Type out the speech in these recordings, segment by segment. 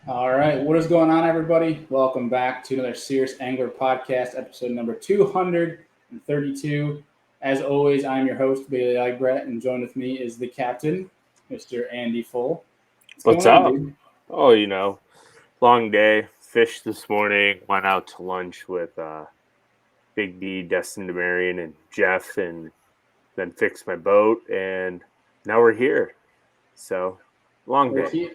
All right, what is going on, everybody? Welcome back to another Serious Angler podcast, episode number 232. As always, I'm your host, Bailey Eyewear, and joined with me is the captain, Mr. Andy Full. What's What's going on, up? dude? Oh, long day. Fished this morning. Went out to lunch with Big D, Destin DeMarion, and Jeff, and then fixed my boat. And now we're here. So, long We're day. here,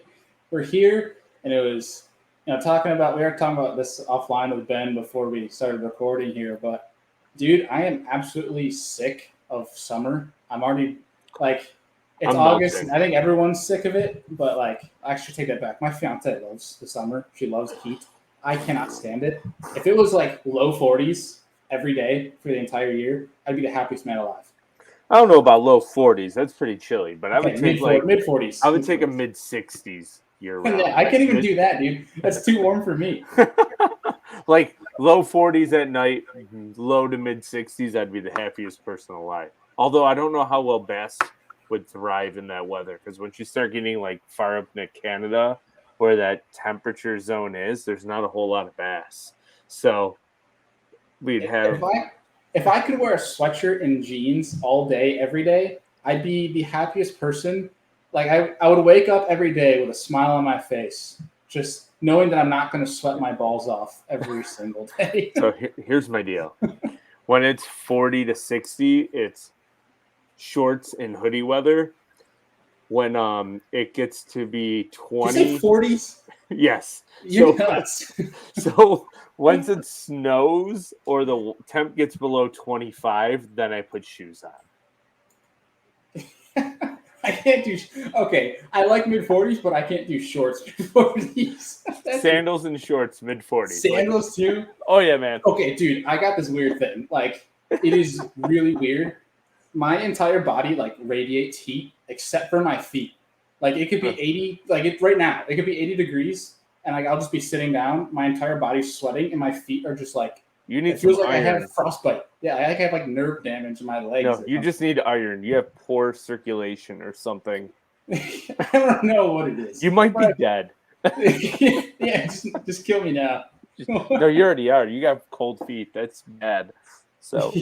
we're here, and it was, we were talking about this offline with Ben before we started recording here, but dude, I am absolutely sick of summer. I'm already like, it's I'm August. melting. I think everyone's sick of it, but like, I should take that back. My fiance loves the summer. She loves heat. I cannot stand it. If it was like low 40s every day for the entire year, I'd be the happiest man alive. I don't know about low 40s. That's pretty chilly. But I would Okay, take mid 40s. I would take a mid 60s year round. Yeah, I can't even do that, dude. That's too warm for me. Like low 40s at night, low to mid 60s, I'd be the happiest person alive. Although I don't know how well bass would thrive in that weather, because once you start getting like far up into Canada, where that temperature zone is, there's not a whole lot of bass. So we'd have. If I could wear a sweatshirt and jeans all day, every day, I'd be the happiest person. Like I would wake up every day with a smile on my face, just knowing that I'm not going to sweat my balls off every single day. So here's my deal. When it's 40 to 60, it's shorts and hoodie weather. When it gets to be 20, you say 40s? yes. You're nuts. So once it snows or the temp gets below 25, then I put shoes on. I can't do. Okay, I like mid 40s, but I can't do shorts mid 40s. Sandals and shorts mid 40s. Sandals too. Oh yeah, man. Okay, dude, I got this weird thing. Like, it is really weird. My entire body like radiates heat except for my feet. Like it could be 80, right now, it could be 80 degrees, and like I'll just be sitting down, my entire body's sweating, and my feet are just like, it feels like iron. I have frostbite. Yeah, I have like nerve damage in my legs. No, you just need iron. You have poor circulation or something. I don't know what it is. You might be dead. Yeah, just kill me now. No, you already are. You got cold feet. That's bad. So,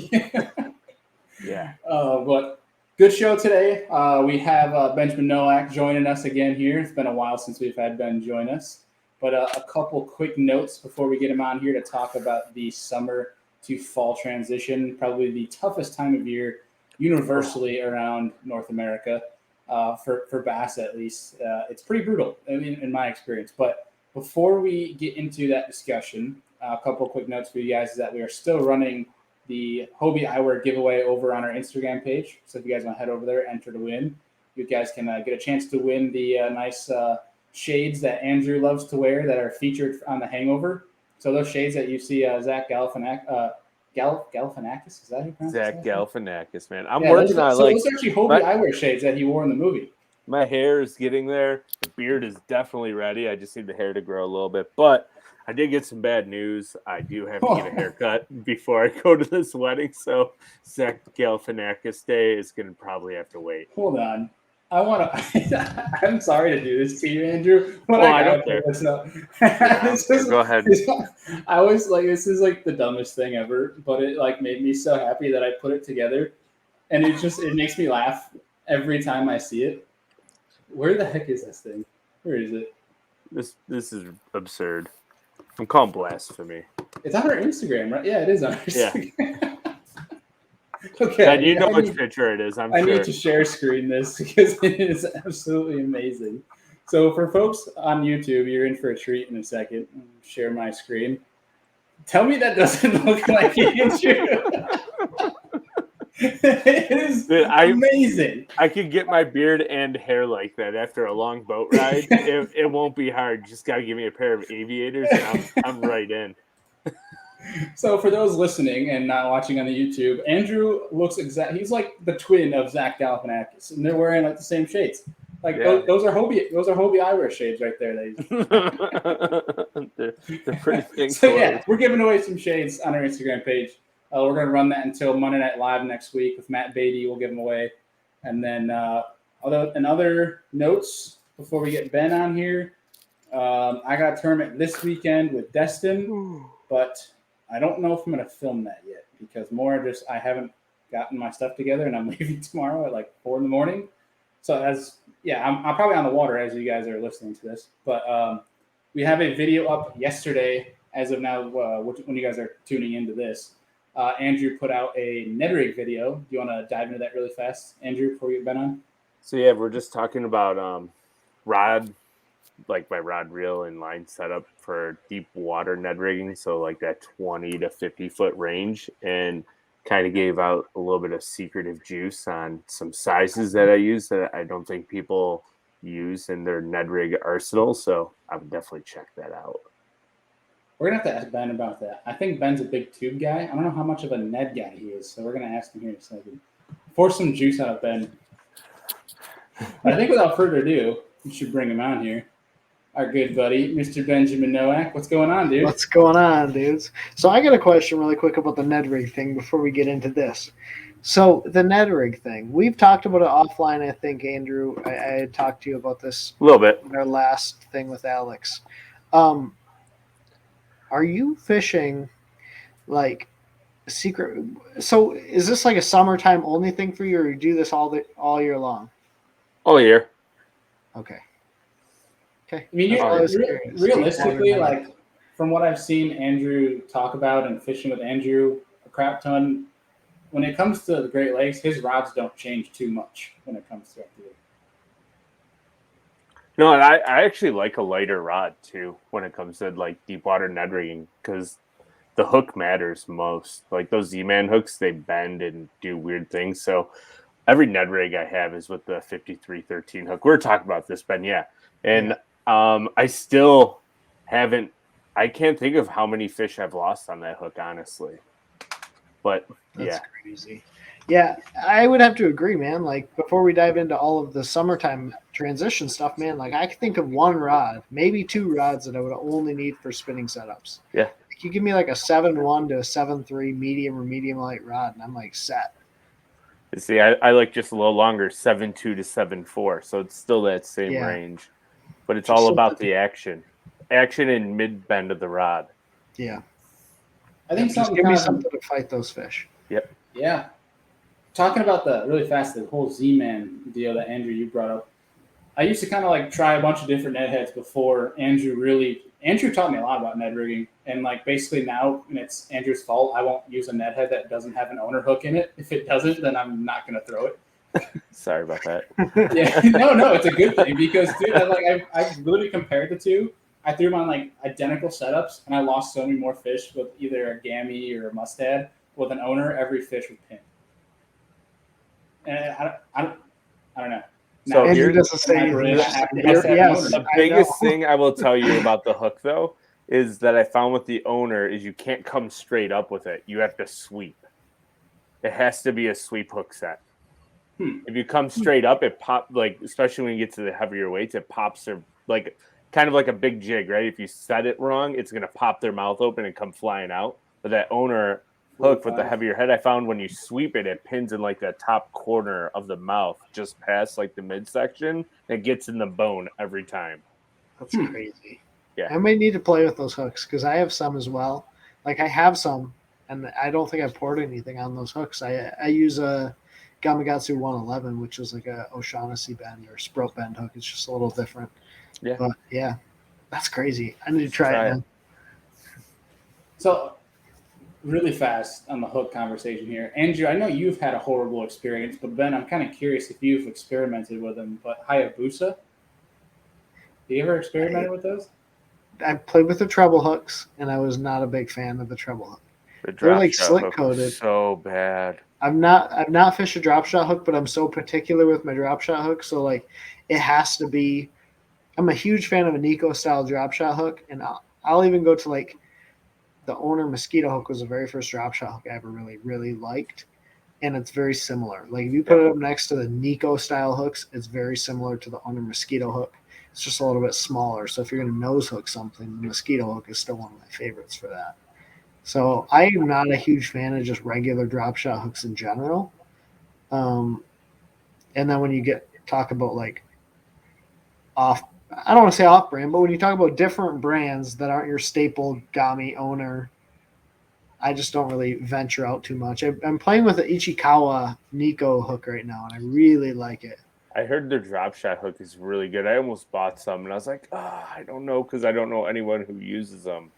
yeah. But good show today. We have Benjamin NOWAK joining us again here. It's been a while since we've had Ben join us. But a couple quick notes before we get him on here to talk about the summer to fall transition, probably the toughest time of year universally around North America, for bass at least. It's pretty brutal in my experience. But before we get into that discussion, a couple quick notes for you guys is that we are still running the Hobie Eyewear giveaway over on our Instagram page. So if you guys want to head over there, enter to win. You guys can get a chance to win the nice shades that Andrew loves to wear that are featured on the Hangover. So those shades that you see Zach Galifianakis, is that who pronounced Zach that? Galifianakis, man. I'm working on like. Those are actually Hobie Eyewear shades that he wore in the movie. My hair is getting there. The beard is definitely ready. I just need the hair to grow a little bit. But I did get some bad news. I do have to get a haircut before I go to this wedding. So Zach Galifianakis Day is going to probably have to wait. Hold on. I want to. I'm sorry to do this to you, Andrew. But I don't care. Go ahead. I was like, this is like the dumbest thing ever, but it like made me so happy that I put it together, and it makes me laugh every time I see it. Where the heck is this thing? Where is it? This is absurd. I'm calling blasphemy. It's on our Instagram, right? Yeah, it is on our Instagram. Yeah. Okay. And you know which picture it is, I'm sure. I need to share screen this because it is absolutely amazing. So for folks on YouTube, you're in for a treat in a second. I'll share my screen. Tell me that doesn't look like Andrew. It is amazing. I could get my beard and hair like that after a long boat ride. It won't be hard. Just got to give me a pair of aviators and I'm right in. So for those listening and not watching on the YouTube, Andrew looks he's like the twin of Zach Galifianakis, and they're wearing like the same shades. Like those are Hobie Eyewear shades right there. They're pretty thing. So yeah, we're giving away some shades on our Instagram page. We're going to run that until Monday Night Live next week with Matt Beatty. We'll give them away. And then other notes before we get Ben on here. I got a tournament this weekend with Destin, but I don't know if I'm going to film that yet because I haven't gotten my stuff together and I'm leaving tomorrow at like 4 in the morning. So I'm probably on the water as you guys are listening to this, but we have a video up yesterday as of now when you guys are tuning into this. Andrew put out a Ned rig video. Do you want to dive into that really fast, Andrew, before we get Ben on? So yeah, we're just talking about rod, like my rod reel and line setup for deep water Ned rigging. So like that 20 to 50 foot range, and kind of gave out a little bit of secretive juice on some sizes that I use that I don't think people use in their Ned rig arsenal. So I would definitely check that out. We're gonna have to ask Ben about that. I think Ben's a big tube guy. I don't know how much of a Ned guy he is, so we're gonna ask him here in a second. Force some juice out of Ben. I think without further ado, we should bring him on here. Our good buddy, Mr. Benjamin Nowak. What's going on, dude? What's going on, dudes? So I got a question really quick about the Ned rig thing before we get into this. So the Ned rig thing, we've talked about it offline. I think Andrew, I had talked to you about this A little bit. in our last thing with Alex. Are you fishing like secret? So is this like a summertime only thing for you, or you do this all year long? All year. Okay. Okay. I mean, I was curious. realistically, like from what I've seen Andrew talk about and fishing with Andrew a crap ton, when it comes to the Great Lakes, his rods don't change too much when it comes to it. No, and I actually like a lighter rod too when it comes to like deep water Ned rigging, because the hook matters most. Like those Z-Man hooks, they bend and do weird things. So every Ned rig I have is with the 5313 hook. We were talking about this, Ben, yeah. And I still haven't. I can't think of how many fish I've lost on that hook, honestly. But That's crazy. Yeah, I would have to agree, man. Like before we dive into all of the summertime transition stuff, man, like I could think of one rod, maybe two rods that I would only need for spinning setups. Yeah. Like you give me like a 7.1 to a 7.3 medium or medium light rod, and I'm like set. See, I like just a little longer, 7.2 to 7.4. So it's still that same range. But it's all about the action and mid bend of the rod. Yeah. I think just give me something to fight those fish. Yep. Yeah. Talking about the whole Z-Man deal that Andrew, you brought up. I used to kind of like try a bunch of different Ned heads before Andrew taught me a lot about Ned rigging. And like basically now, and it's Andrew's fault, I won't use a Ned head that doesn't have an owner hook in it. If it doesn't, then I'm not going to throw it. Sorry about that. Yeah, no, it's a good thing because dude, I literally compared the two. I threw them on like identical setups, and I lost so many more fish with either a gammy or a mustad with an owner. Every fish was pinned, and I don't know. So here's the biggest thing I will tell you about the hook, though, is that I found with the owner is you can't come straight up with it. You have to sweep. It has to be a sweep hook set. If you come straight up, it pops, like, especially when you get to the heavier weights, it pops their, like, kind of like a big jig, right? If you set it wrong, it's going to pop their mouth open and come flying out. But that owner hook with the heavier head, I found when you sweep it, it pins in, like, that top corner of the mouth, just past, like, the midsection. It gets in the bone every time. That's crazy. Yeah. I may need to play with those hooks because I have some as well. Like, I have some, and I don't think I've poured anything on those hooks. I use a Gamakatsu 111, which is like a O'Shaughnessy bend or Sprout bend hook. It's just a little different. Yeah. But yeah, that's crazy. I need to try it, man. So really fast on the hook conversation here. Andrew, I know you've had a horrible experience, but Ben, I'm kind of curious if you've experimented with them. But Hayabusa, have you ever experimented with those? I played with the treble hooks, and I was not a big fan of the treble hook. They're like slick coated. So bad. I've not fished a drop shot hook, but I'm so particular with my drop shot hook. So like, it has to be. I'm a huge fan of a Nico style drop shot hook, and I'll even go to like the Owner mosquito hook was the very first drop shot hook I ever really, really liked, and it's very similar. Like if you put it up next to the Nico style hooks, it's very similar to the Owner mosquito hook. It's just a little bit smaller. So if you're going to nose hook something, the mosquito hook is still one of my favorites for that. So I am not a huge fan of just regular drop shot hooks in general. And then when you talk about like off I don't want to say off-brand, but when you talk about different brands that aren't your staple Gami owner, I just don't really venture out too much. I'm playing with the Ichikawa Nico hook right now, and I really like it. I heard their drop shot hook is really good. I almost bought some, and I was like, I don't know, because I don't know anyone who uses them.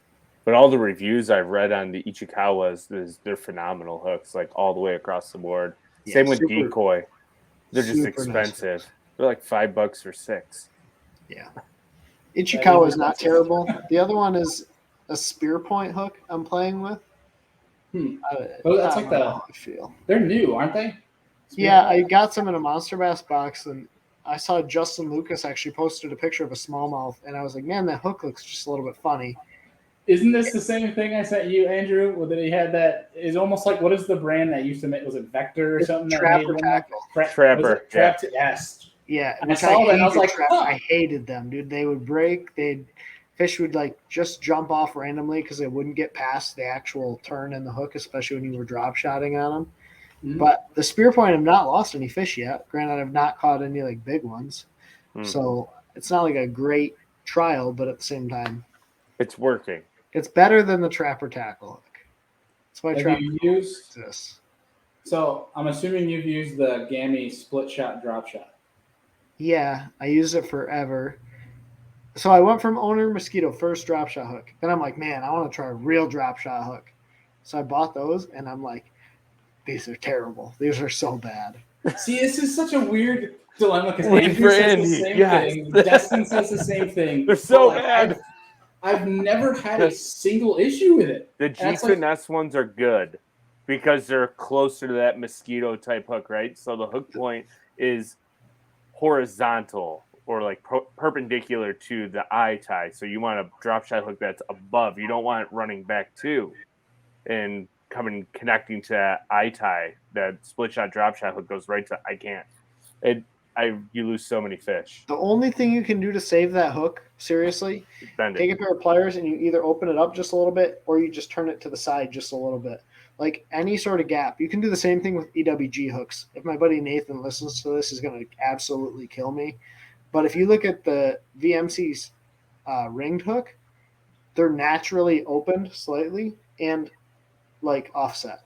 But all the reviews I've read on the Ichikawas, they're phenomenal hooks, like all the way across the board. Yeah, Same with Decoy. They're just super expensive. nice. They're like $5 or $6. Yeah. Ichikawa is not terrible. The other one is a spear point hook I'm playing with. That's like how I feel. They're new, aren't they? Yeah, I got some in a Monster Bass box, and I saw Justin Lucas actually posted a picture of a smallmouth, and I was like, man, that hook looks just a little bit funny. Isn't this the same thing I sent you, Andrew? That he had that is almost like, what is the brand that used to make? Was it Vector or something? Trapper Tackle. Trapper. Yes. Yeah, and I saw that. And I was like, I hated them, dude. They would break. Fish would like just jump off randomly because they wouldn't get past the actual turn in the hook, especially when you were drop shotting on them. Mm-hmm. But the spear point, I've not lost any fish yet. Granted, I've not caught any like big ones, so it's not like a great trial. But at the same time, it's working. It's better than the Trapper Tackle hook. That's why Trapper used this. So I'm assuming you've used the Gami split shot drop shot. Yeah, I used it forever. So I went from owner mosquito first drop shot hook. Then I'm like, man, I want to try a real drop shot hook. So I bought those, and I'm like, these are terrible. These are so bad. See, this is such a weird dilemma because Andrew says the same thing. Destin says the same thing. They're so bad. I've never had a single issue with it. The G Finesse ones are good because they're closer to that mosquito type hook, right? So the hook point is horizontal or like perpendicular to the eye tie. So you want a drop shot hook that's above. You don't want it running back too and connecting to that eye tie. That split shot drop shot hook goes right to I can't. You lose so many fish. The only thing you can do to save that hook, seriously, take a pair of pliers and you either open it up just a little bit or you just turn it to the side just a little bit. Like any sort of gap. You can do the same thing with EWG hooks. If my buddy Nathan listens to this, he's going to absolutely kill me. But if you look at the VMC's ringed hook, they're naturally opened slightly and like offset.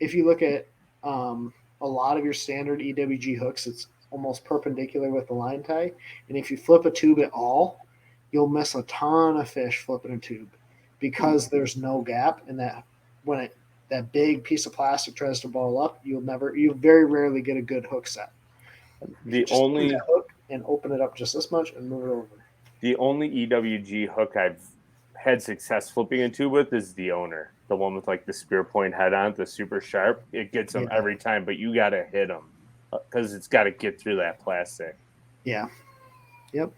If you look at a lot of your standard EWG hooks, it's almost perpendicular with the line tie. And if you flip a tube at all, you'll miss a ton of fish flipping a tube because there's no gap. And that when that big piece of plastic tries to ball up, you very rarely get a good hook set. The only hook and open it up just this much and move it over. The only EWG hook I've had success flipping a tube with is the owner, the one with like the spear point head on, the super sharp. It gets them every time, but you got to hit them because it's got to get through that plastic. Yeah. Yep.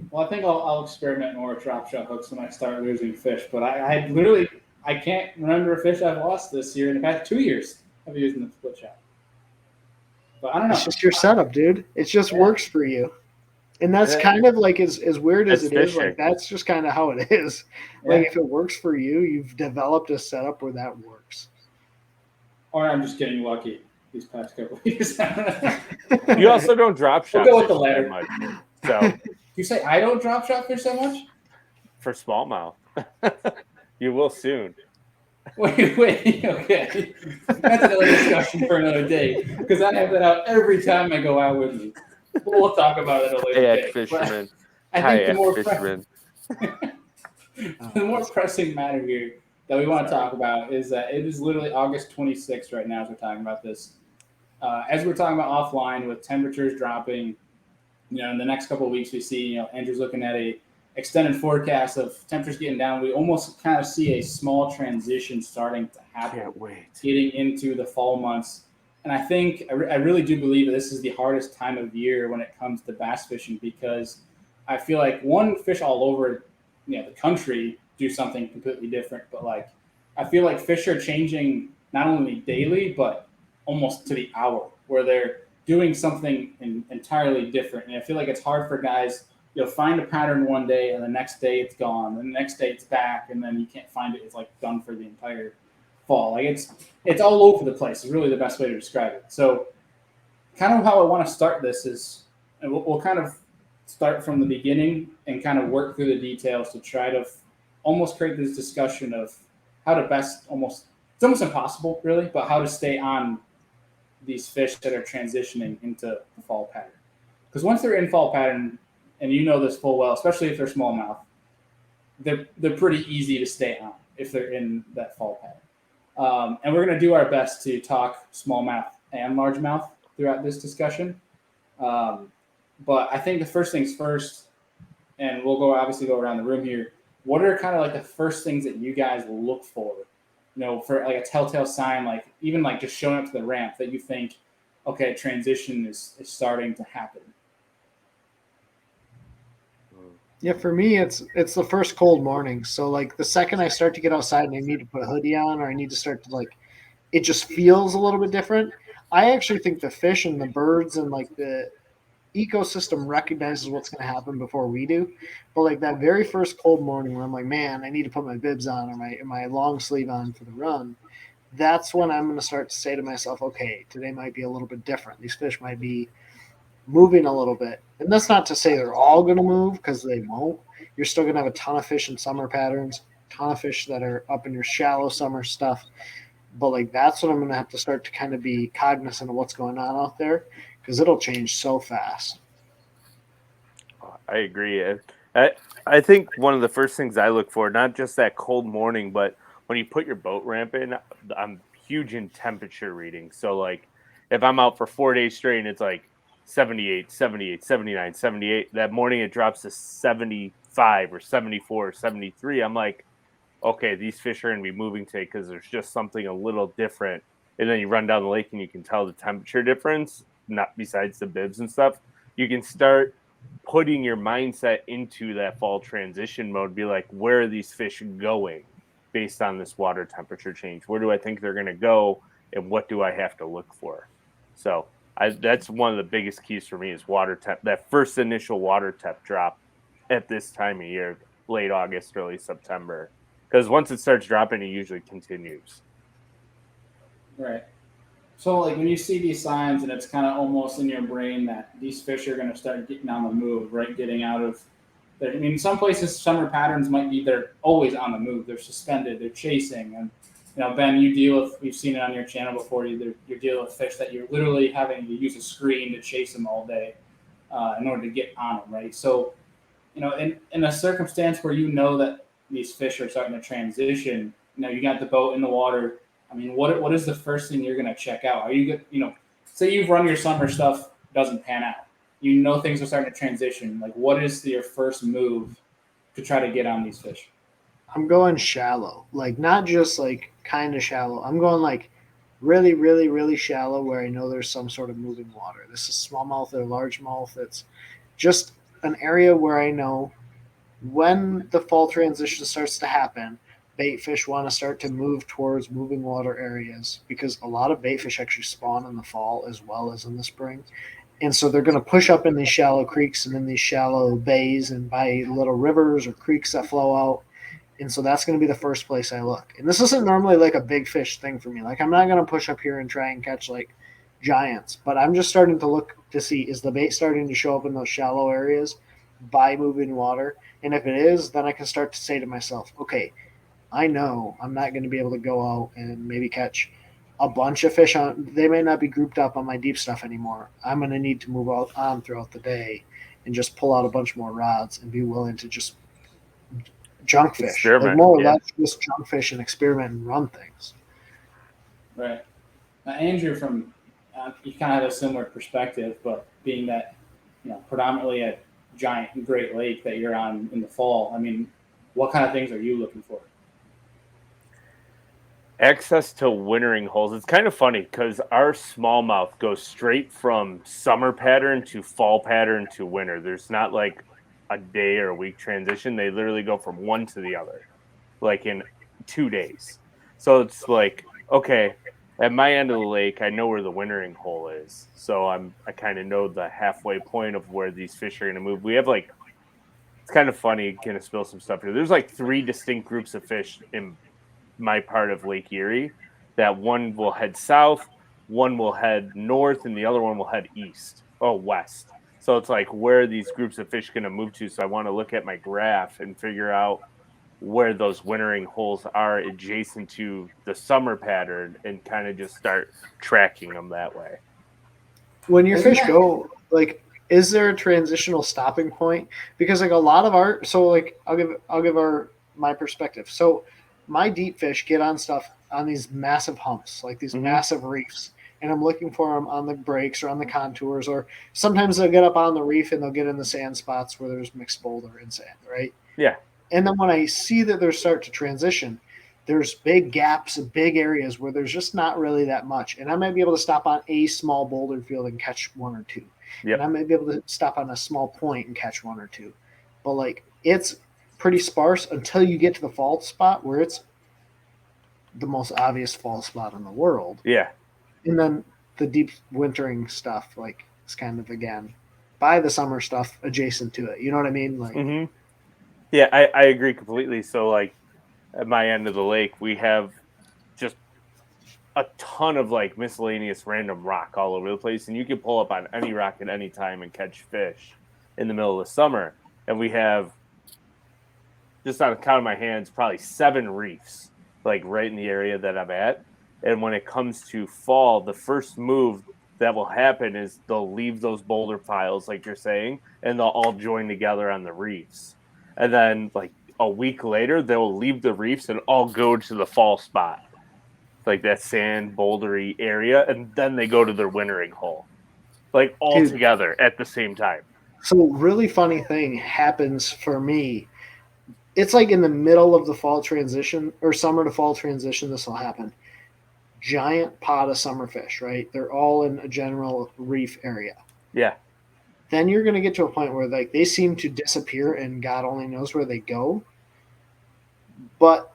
Well, I think I'll experiment more with drop shot hooks when I start losing fish. But I can't remember a fish I've lost this year in the past 2 years of using the split shot. But I don't know. It's just your setup, dude. It just works for you. And that's kind of like as weird as it is, like that's just kind of how it is. Like if it works for you, you've developed a setup where that works. Or I'm just getting lucky these past couple of years. You also don't drop shot. We'll go with the latter. Much, so you say I don't drop shot fish so much? For smallmouth. You will soon. Wait, okay. That's another discussion for another day because I have that out every time I go out with you. We'll talk about it a later kayak fisherman. I think the more pressing matter here that we want to talk about is that it is literally August 26th right now as we're talking about this. As we're talking about offline with temperatures dropping, in the next couple of weeks we see, Andrew's looking at a extended forecast of temperatures getting down. We almost kind of see a small transition starting to happen. Can't wait. Getting into the fall months. And I think I really do believe that this is the hardest time of year when it comes to bass fishing because I feel like fish all over the country do something completely different. But I feel like fish are changing not only daily, but almost to the hour where they're doing something entirely different. And I feel like it's hard for guys, find a pattern one day and the next day it's gone. And the next day it's back and then you can't find it. It's done for the entire fall. It's all over the place is really the best way to describe it. So kind of how I want to start this is, and we'll kind of start from the beginning and kind of work through the details to try to almost create this discussion of how to best it's almost impossible really, but how to stay on these fish that are transitioning into the fall pattern. Because once they're in fall pattern, and you know this full well, especially if they're smallmouth, they're pretty easy to stay on if they're in that fall pattern. And we're going to do our best to talk smallmouth and largemouth throughout this discussion. But I think the first things first, and we'll obviously go around the room here. What are kind of like the first things that you guys will look for, for like a telltale sign, like even like just showing up to the ramp that you think, okay, transition is starting to happen? Yeah, for me, it's the first cold morning. So like the second I start to get outside and I need to put a hoodie on, or I need to start to it just feels a little bit different. I actually think the fish and the birds and like the ecosystem recognizes what's going to happen before we do. But like that very first cold morning where I'm like, man, I need to put my bibs on or my long sleeve on for the run. That's when I'm going to start to say to myself, okay, today might be a little bit different. These fish might be moving a little bit. And that's not to say they're all going to move, because they won't. You're still going to have a ton of fish in summer patterns, a ton of fish that are up in your shallow summer stuff. But like that's what I'm going to have to start to kind of be cognizant of what's going on out there, because it'll change so fast. I agree. I think one of the first things I look for, not just that cold morning, but when you put your boat ramp in, I'm huge in temperature reading. So like if I'm out for 4 days straight and it's like 78, 78, 79, 78, that morning it drops to 75 or 74 or 73. I'm like, okay, these fish are going to be moving today because there's just something a little different. And then you run down the lake and you can tell the temperature difference, not besides the bibs and stuff. You can start putting your mindset into that fall transition mode. Be like, where are these fish going based on this water temperature change? Where do I think they're going to go? And what do I have to look for? So that's one of the biggest keys for me is water temp. That first initial water temp drop at this time of year, late August, early September. Because once it starts dropping, it usually continues. Right. So, like when you see these signs, and it's kind of almost in your brain that these fish are going to start getting on the move, right? Getting out of. I mean, some places summer patterns might be they're always on the move. They're suspended. They're chasing, and Ben, you deal with. We've seen it on your channel before. You're dealing with fish that you're literally having to use a screen to chase them all day in order to get on them, right? So, in a circumstance where that these fish are starting to transition, you got the boat in the water. I mean, what is the first thing you're going to check out? Are you good? Say you've run your summer stuff, doesn't pan out. Things are starting to transition. Like, what is your first move to try to get on these fish? I'm going shallow, like not just like kind of shallow. I'm going like really, really, really shallow where I know there's some sort of moving water. This is smallmouth or largemouth. It's just an area where I know when the fall transition starts to happen, bait fish want to start to move towards moving water areas, because a lot of bait fish actually spawn in the fall as well as in the spring. And so they're going to push up in these shallow creeks and in these shallow bays and by little rivers or creeks that flow out. And so that's going to be the first place I look. And this isn't normally like a big fish thing for me. Like I'm not going to push up here and try and catch like giants, but I'm just starting to look to see, is the bait starting to show up in those shallow areas by moving water? And if it is, then I can start to say to myself, okay, I know I'm not going to be able to go out and maybe catch a bunch of fish on. They may not be grouped up on my deep stuff anymore. I'm going to need to move on throughout the day and just pull out a bunch more rods and be willing to just junk fish, experiment, like more or less just junk fish and experiment and run things. Right. Now, Andrew, from you kind of have a similar perspective, but being that predominantly a giant Great Lake that you're on in the fall, I mean, what kind of things are you looking for? Access to wintering holes. It's kind of funny because our smallmouth goes straight from summer pattern to fall pattern to winter. There's not like a day or a week transition. They literally go from one to the other, like in 2 days. So it's like, okay, at my end of the lake, I know where the wintering hole is. So I kind of know the halfway point of where these fish are going to move. We have like, it's kind of funny, kind of spill some stuff here. There's like 3 distinct groups of fish in my part of Lake Erie, that one will head south, one will head north, and the other one will head west. So it's like, where are these groups of fish going to move to? So I want to look at my graph and figure out where those wintering holes are adjacent to the summer pattern and kind of just start tracking them that way. When your Isn't fish that- go, like, is there a transitional stopping point? Because like a lot of our, so like I'll give my perspective. So my deep fish get on stuff on these massive humps, like these Mhm. massive reefs, and I'm looking for them on the breaks or on the contours, or sometimes they'll get up on the reef and they'll get in the sand spots where there's mixed boulder and sand, right? Yeah. And then when I see that they're start to transition, there's big gaps and big areas where there's just not really that much. And I might be able to stop on a small boulder field and catch one or two. Yep. And I might be able to stop on a small point and catch one or two. But like it's pretty sparse until you get to the fault spot where it's the most obvious fault spot in the world. Yeah. And then the deep wintering stuff, like it's kind of again by the summer stuff adjacent to it. You know what I mean? Like Mm-hmm. Yeah, I agree completely. So like at my end of the lake, we have just a ton of like miscellaneous random rock all over the place, and you can pull up on any rock at any time and catch fish in the middle of the summer. And we have, just on the count of my hands, probably 7 reefs like right in the area that I'm at. And when it comes to fall, the first move that will happen is they'll leave those boulder piles, like you're saying, and they'll all join together on the reefs. And then like a week later, they'll leave the reefs and all go to the fall spot, like that sand bouldery area, and then they go to their wintering hole, like all Dude. together at the same time. So really funny thing happens for me. It's like in the middle of the fall transition or summer to fall transition, this will happen. Giant pot of summer fish, right? They're all in a general reef area. Yeah. Then you're going to get to a point where like they seem to disappear and God only knows where they go. But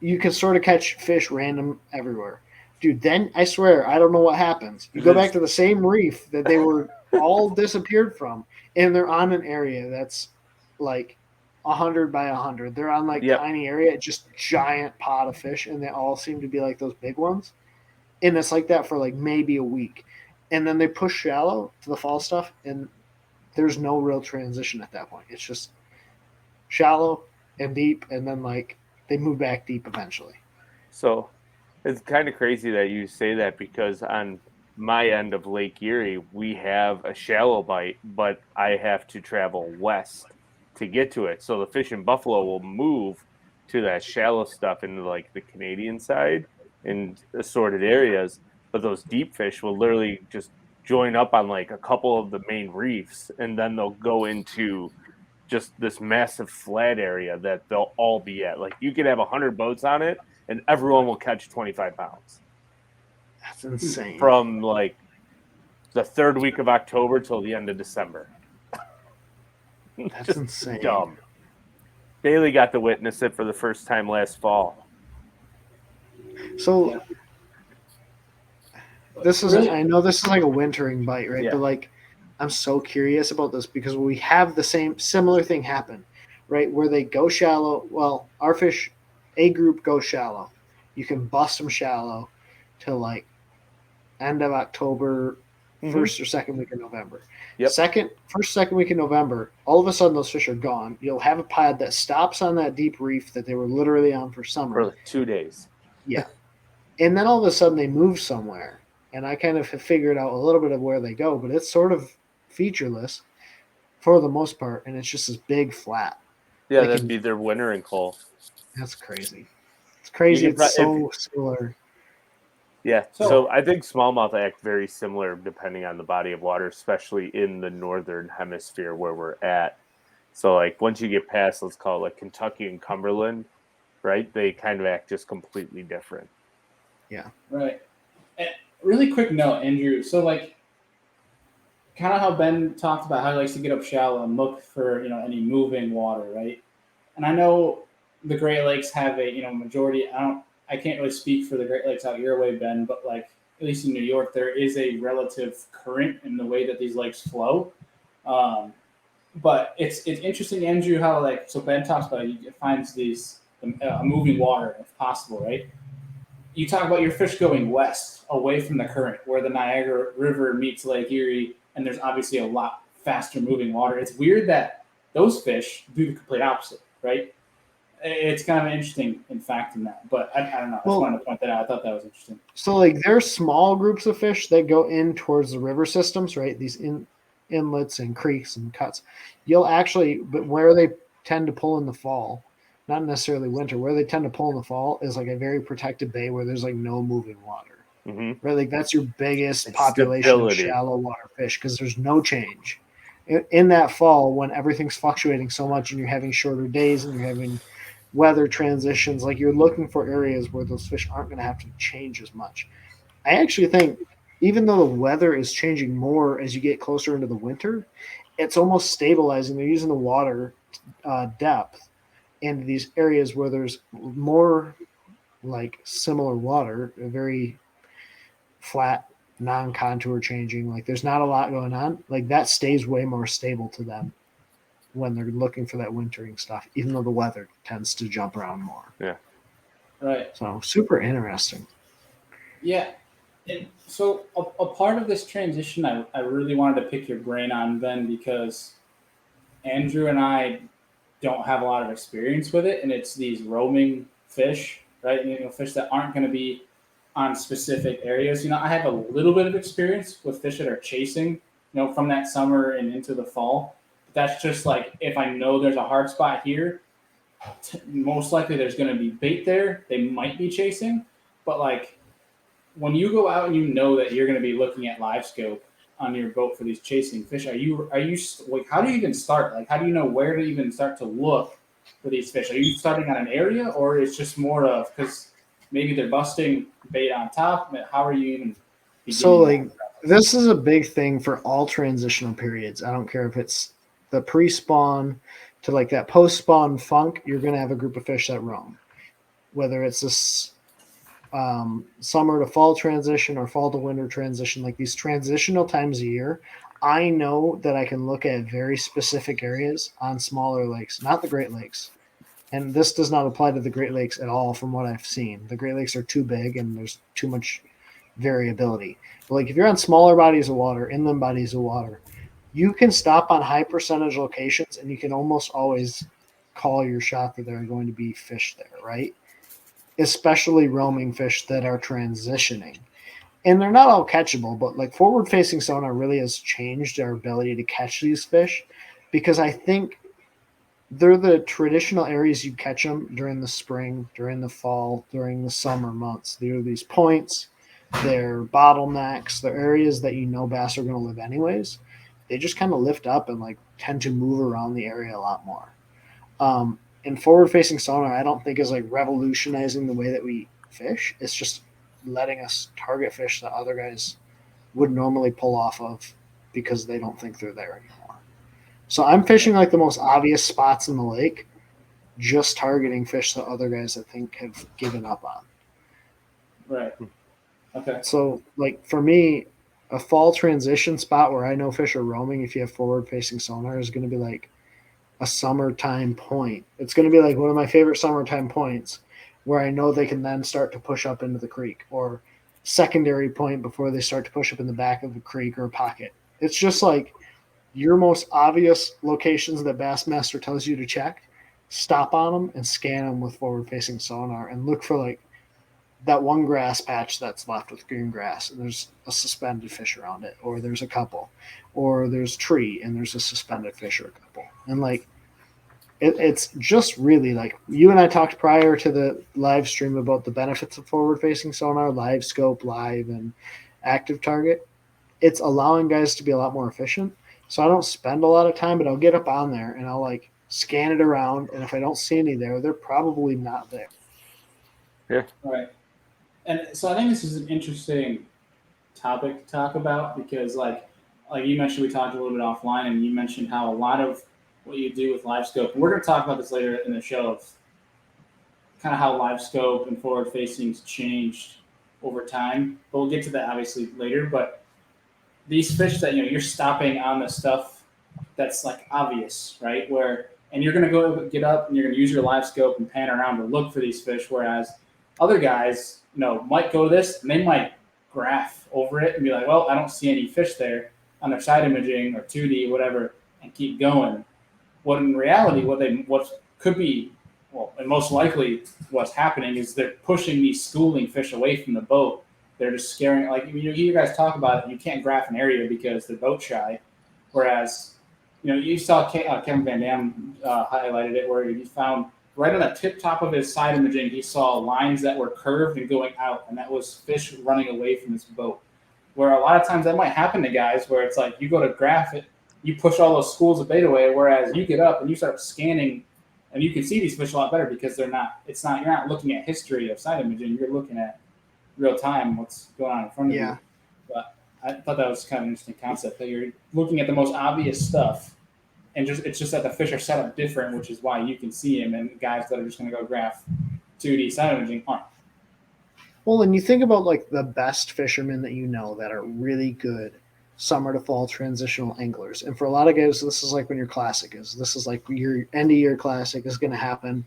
you can sort of catch fish random everywhere. Dude, then I swear, I don't know what happens. You go back to the same reef that they were all disappeared from, and they're on an area that's like 100 by 100. They're on like Yep. tiny area, just giant pot of fish, and they all seem to be like those big ones. And it's like that for like maybe a week. And then they push shallow to the fall stuff, and there's no real transition at that point. It's just shallow and deep, and then like they move back deep eventually. So it's kind of crazy that you say that, because on my end of Lake Erie, we have a shallow bite, but I have to travel west to get to it. So the fish in Buffalo will move to that shallow stuff into like the Canadian side in assorted areas, but those deep fish will literally just join up on like a couple of the main reefs, and then they'll go into just this massive flat area that they'll all be at. Like you could have 100 boats on it, and everyone will catch 25 pounds That's insane. from like the 3rd week of October till the end of December. That's Just insane. dumb. Bailey got to witness it for the first time last fall. So this is I know this is like a wintering bite, right? Yeah. But like I'm so curious about this because we have the similar thing happen, right? Where they go shallow. Well, our fish, a group go shallow. You can bust them shallow till like end of October, first or second week of November. Yep. First, second week of November, all of a sudden those fish are gone. You'll have a pod that stops on that deep reef that they were literally on for summer. For like 2 days. Yeah. And then all of a sudden they move somewhere. And I kind of have figured out a little bit of where they go, but it's sort of featureless for the most part. And it's just this big flat. Yeah, Like that'd be their wintering hole. That's crazy. It's crazy. You can It's so similar. Yeah, So- so I think smallmouth act very similar depending on the body of water, especially in the northern hemisphere where we're at. So like once you get past, let's call it like Kentucky and Cumberland, right? They kind of act just completely different. Right. And really quick note, Andrew. So like, kind of how Ben talked about how he likes to get up shallow and look for any moving water, right? And I know the Great Lakes have a majority. I can't really speak for the Great Lakes out your way, Ben, but like at least in New York, there is a relative current in the way that these lakes flow. But it's interesting, Andrew, how like so Ben talks about he finds these moving water if possible, right? You talk about your fish going west, away from the current, where the Niagara River meets Lake Erie, and there's obviously a lot faster moving water. It's weird that those fish do the complete opposite, right? It's kind of an interesting fact in that, but I don't know. I just wanted to point that out. I thought that was interesting. So like there are small groups of fish that go in towards the river systems, right? These inlets and creeks and cuts. But where they tend to pull in the fall, not necessarily winter, where they tend to pull in the fall is like a very protected bay where there's like no moving water. Mm-hmm. Right? Like that's your biggest And population stability. of shallow water fish because there's no change. In that fall, when everything's fluctuating so much and you're having shorter days and you're having weather transitions, like you're looking for areas where those fish aren't going to have to change as much. I actually think even though the weather is changing more as you get closer into the winter, it's almost stabilizing. They're using the water depth into these areas where there's more like similar water, a very flat, non-contour changing. Like there's not a lot going on. Like that stays way more stable to them when they're looking for that wintering stuff, even though the weather tends to jump around more. Yeah. Right. So super interesting. Yeah. And so a part of this transition I really wanted to pick your brain on, Ben, because Andrew and I don't have a lot of experience with it, and it's these roaming fish, right? Fish that aren't going to be on specific areas. I have a little bit of experience with fish that are chasing, from that summer and into the fall. But that's just like if I know there's a hard spot here, most likely there's going to be bait there. They might be chasing, but like when you go out and that you're going to be looking at live scope on your boat for these chasing fish, are you like, how do you even start? Like, how do you know where to even start to look for these fish? Are you starting on an area, or it's just more of because maybe they're busting bait on top? How are you even? So like this is a big thing for all transitional periods. I don't care if it's the pre-spawn to like that post-spawn funk. You're going to have a group of fish that roam, whether it's this summer to fall transition or fall to winter transition. Like these transitional times a year, I know that I can look at very specific areas on smaller lakes, not the Great Lakes. And this does not apply to the Great Lakes at all from what I've seen. The Great Lakes are too big and there's too much variability. But like if you're on smaller bodies of water, inland bodies of water, you can stop on high percentage locations and you can almost always call your shot that there are going to be fish there, right? Especially roaming fish that are transitioning. And they're not all catchable, but like forward-facing sonar really has changed our ability to catch these fish because I think they're the traditional areas you catch them during the spring, during the fall, during the summer months. They're these points, they're bottlenecks, they're areas that bass are going to live anyways. They just kind of lift up and like tend to move around the area a lot more. And forward-facing sonar, I don't think is like revolutionizing the way that we fish. It's just letting us target fish that other guys would normally pull off of because they don't think they're there anymore. So I'm fishing like the most obvious spots in the lake, just targeting fish that other guys I think have given up on. Right. Okay. So like for me, a fall transition spot where I know fish are roaming, if you have forward-facing sonar, is going to be like a summertime point. It's going to be like one of my favorite summertime points where I know they can then start to push up into the creek, or secondary point before they start to push up in the back of the creek or a pocket. It's just like your most obvious locations that Bassmaster tells you to check, stop on them and scan them with forward-facing sonar and look for like that one grass patch that's left with green grass and there's a suspended fish around it, or there's a couple, or there's tree and there's a suspended fish or a couple. And like it's just really like you and I talked prior to the live stream about the benefits of forward-facing sonar, live scope, live and active target. It's allowing guys to be a lot more efficient. So I don't spend a lot of time, but I'll get up on there and I'll like scan it around. And if I don't see any there, they're probably not there. Yeah. Right. And so I think this is an interesting topic to talk about because like you mentioned, we talked a little bit offline and you mentioned how a lot of what you do with live scope, and we're going to talk about this later in the show of kind of how live scope and forward facing's changed over time. But we'll get to that obviously later. But these fish that you're stopping on the stuff that's like obvious, right? And you're going to go get up and you're going to use your live scope and pan around to look for these fish, whereas other guys, might go to this and they might graph over it and be like, well, I don't see any fish there. on their side imaging or 2D, whatever, and keep going. What in reality, what could be, well, and most likely what's happening is they're pushing these schooling fish away from the boat. They're just scaring, like, you guys talk about it, you can't graph an area because they're boat shy. Whereas, you saw Kevin Van Dam highlighted it where he found right on the tip top of his side imaging, he saw lines that were curved and going out, and that was fish running away from his boat. Where a lot of times that might happen to guys where it's like you go to graph it, you push all those schools of bait away, whereas you get up and you start scanning and you can see these fish a lot better because you're not looking at history of side imaging, you're looking at real time what's going on in front of you. But I thought that was kind of an interesting concept that you're looking at the most obvious stuff and it's just that the fish are set up different, which is why you can see them, and guys that are just going to go graph 2D side imaging aren't. Well, and you think about like the best fishermen that are really good summer to fall transitional anglers. And for a lot of guys, this is like when your classic is. This is like your end of year classic is going to happen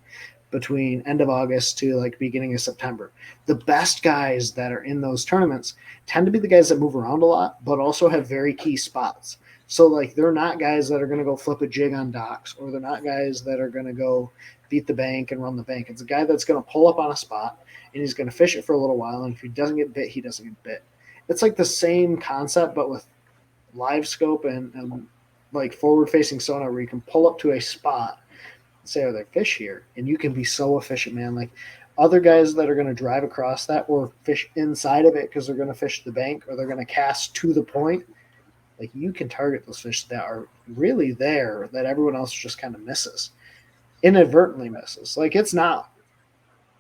between end of August to like beginning of September. The best guys that are in those tournaments tend to be the guys that move around a lot, but also have very key spots. So like they're not guys that are going to go flip a jig on docks, or they're not guys that are going to go beat the bank and run the bank. It's a guy that's going to pull up on a spot and he's going to fish it for a little while. And if he doesn't get bit, he doesn't get bit. It's like the same concept, but with live scope and like forward facing sonar where you can pull up to a spot and say, are there fish here? And you can be so efficient, man. Like other guys that are going to drive across that or fish inside of it because they're going to fish the bank or they're going to cast to the point. Like you can target those fish that are really there that everyone else just kind of misses, inadvertently misses. Like it's not,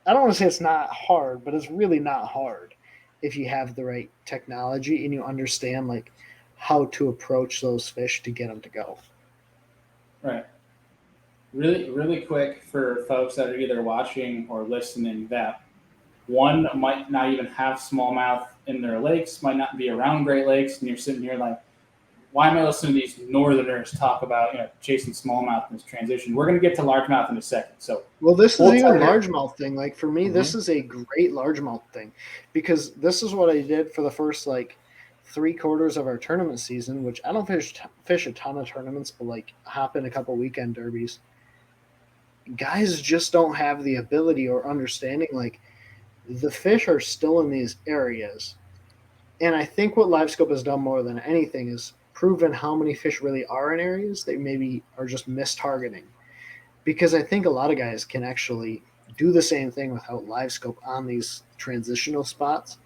I don't want to say it's not hard, but it's really not hard if you have the right technology and you understand like how to approach those fish to get them to go. Right. Really, really quick for folks that are either watching or listening that one might not even have smallmouth in their lakes, might not be around Great Lakes, and you're sitting here like, why am I listening to these northerners talk about chasing smallmouth in this transition? We're going to get to largemouth in a second. So, well, this is even largemouth thing. Like for me, this is a great largemouth thing because this is what I did for the first like 3/4 of our tournament season, which I don't fish a ton of tournaments, but like hop in a couple weekend derbies. Guys just don't have the ability or understanding. Like the fish are still in these areas, and I think what LiveScope has done more than anything is proven how many fish really are in areas they maybe are just mistargeting. Because I think a lot of guys can actually do the same thing without LiveScope on these transitional spots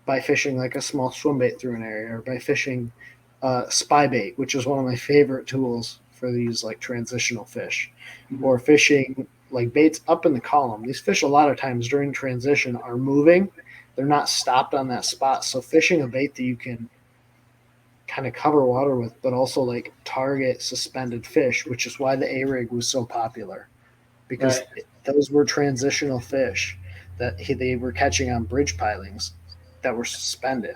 by fishing like a small swim bait through an area or by fishing spy bait, which is one of my favorite tools for these like transitional fish, or fishing like baits up in the column. These fish a lot of times during transition are moving. They're not stopped on that spot. So fishing a bait that you can kind of cover water with, but also like target suspended fish, which is why the A-rig was so popular, because those were transitional fish that they were catching on bridge pilings that were suspended.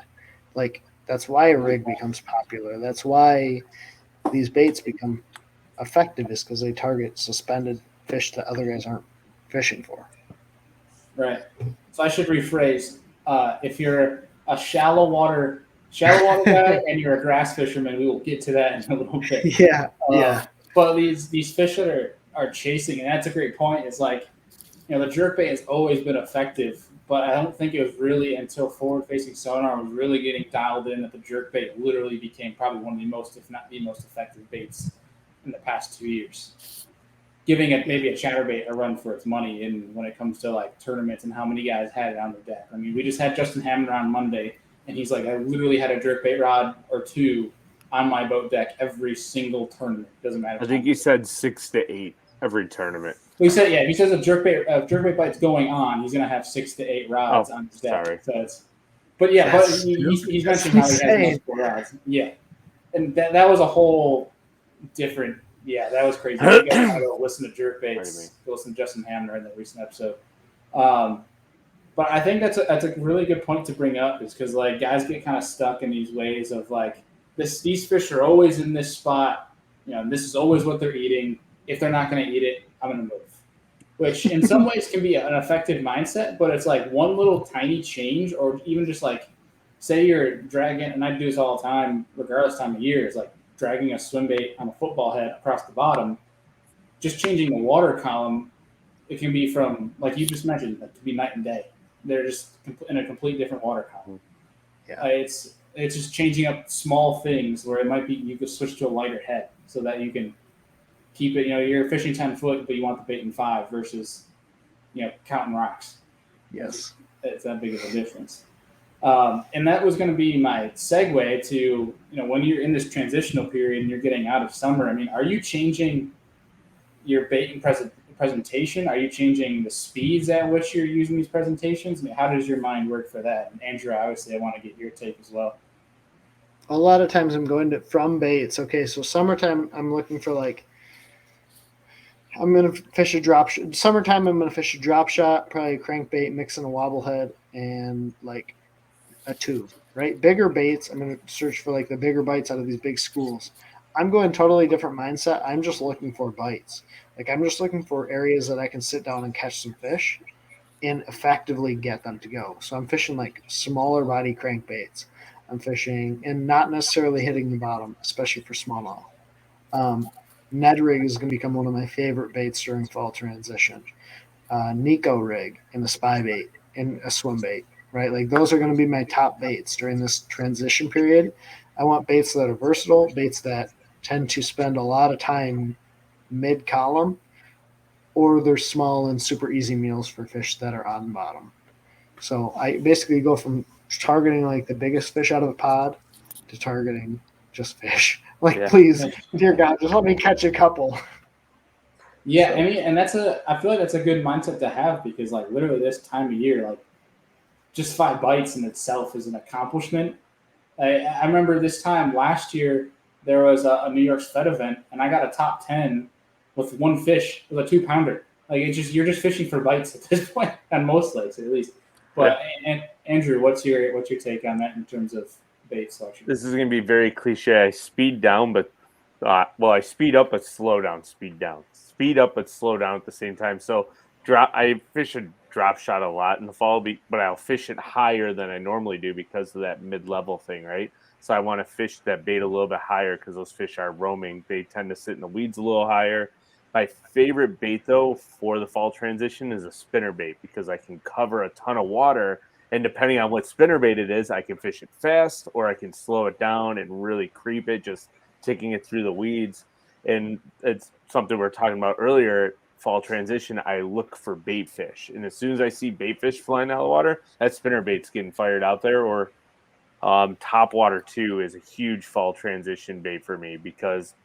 Like that's why a rig becomes popular. That's why these baits become effective, is because they target suspended fish that other guys aren't fishing for. Right. So I should rephrase. If you're a shallow water guy and you're a grass fisherman, we will get to that in a little bit. Yeah. But these fish that are chasing, and that's a great point. It's like, the jerkbait has always been effective, but I don't think it was really until forward-facing sonar was really getting dialed in that the jerkbait literally became probably one of the most, if not the most effective baits in the past 2 years. Giving it maybe a chatterbait a run for its money when it comes to like tournaments and how many guys had it on the deck. I mean, we just had Justin Hammond on Monday, and he's like, I literally had a jerkbait rod or two on my boat deck every single tournament. Doesn't matter. I think he said 6 to 8 every tournament. Well, he said, if he says a jerkbait bite's going on, he's going to have 6 to 8 rods on his deck. Sorry. So he's mentioning how he has multiple rods. Yeah. And that was a whole different, that was crazy. You guys gotta go listen to jerkbaits, go listen to Justin Hamner in the recent episode. But I think that's a really good point to bring up, is because like guys get kind of stuck in these ways of like these fish are always in this spot. This is always what they're eating. If they're not going to eat it, I'm going to move. Which in some ways can be an effective mindset, but it's like one little tiny change, or even just like say you're dragging, and I do this all the time, regardless time of year, is like dragging a swim bait on a football head across the bottom, just changing the water column. It can be from, like you just mentioned, it could be night and day. They're just in a complete different water column. Yeah. It's just changing up small things where it might be you could switch to a lighter head so that you can keep it. You're fishing 10 foot, but you want the bait in 5 versus counting rocks. Yes. It's that big of a difference. And that was going to be my segue to when you're in this transitional period and you're getting out of summer. I mean, are you changing your bait and presentation? Are you changing the speeds at which you're using these presentations? I mean, how does your mind work for that? And Andrew, obviously, I want to get your take as well. A lot of times I'm going from baits. Okay, so summertime I'm looking for I'm going to fish a drop shot. Summertime I'm going to fish a drop shot, probably a crankbait, mixing a wobblehead and like a tube, right? Bigger baits. I'm going to search for the bigger bites out of these big schools. I'm going totally different mindset. I'm just looking for bites. I'm just looking for areas that I can sit down and catch some fish and effectively get them to go. So I'm fishing smaller body crankbaits. I'm fishing and not necessarily hitting the bottom, especially for smallmouth. Ned rig is going to become one of my favorite baits during fall transition. Nico rig and a spy bait and a swim bait, right? Those are going to be my top baits during this transition period. I want baits that are versatile, baits that tend to spend a lot of time mid-column, or they're small and super easy meals for fish that are on the bottom. So I basically go from targeting the biggest fish out of the pod to targeting just fish. Please, dear God, just let me catch a couple. Yeah, so. And I feel like that's a good mindset to have because literally this time of year, just 5 bites in itself is an accomplishment. I remember this time last year there was a New York Fed event and I got a top 10 with 1 fish with a 2-pounder. You're just fishing for bites at this point on most lakes at least. But and Andrew, what's your take on that in terms of bait selection? This is going to be very cliche. I speed down, but I speed up but slow down. Speed down, speed up but slow down at the same time. So I fish a drop shot a lot in the fall, but I'll fish it higher than I normally do because of that mid-level thing, right? So I want to fish that bait a little bit higher because those fish are roaming. They tend to sit in the weeds a little higher. My favorite bait, though, for the fall transition is a spinnerbait because I can cover a ton of water. And depending on what spinnerbait it is, I can fish it fast or I can slow it down and really creep it, just taking it through the weeds. And it's something we were talking about earlier, fall transition, I look for bait fish. And as soon as I see bait fish flying out of the water, that spinnerbait's getting fired out there. Or top water, too, is a huge fall transition bait for me because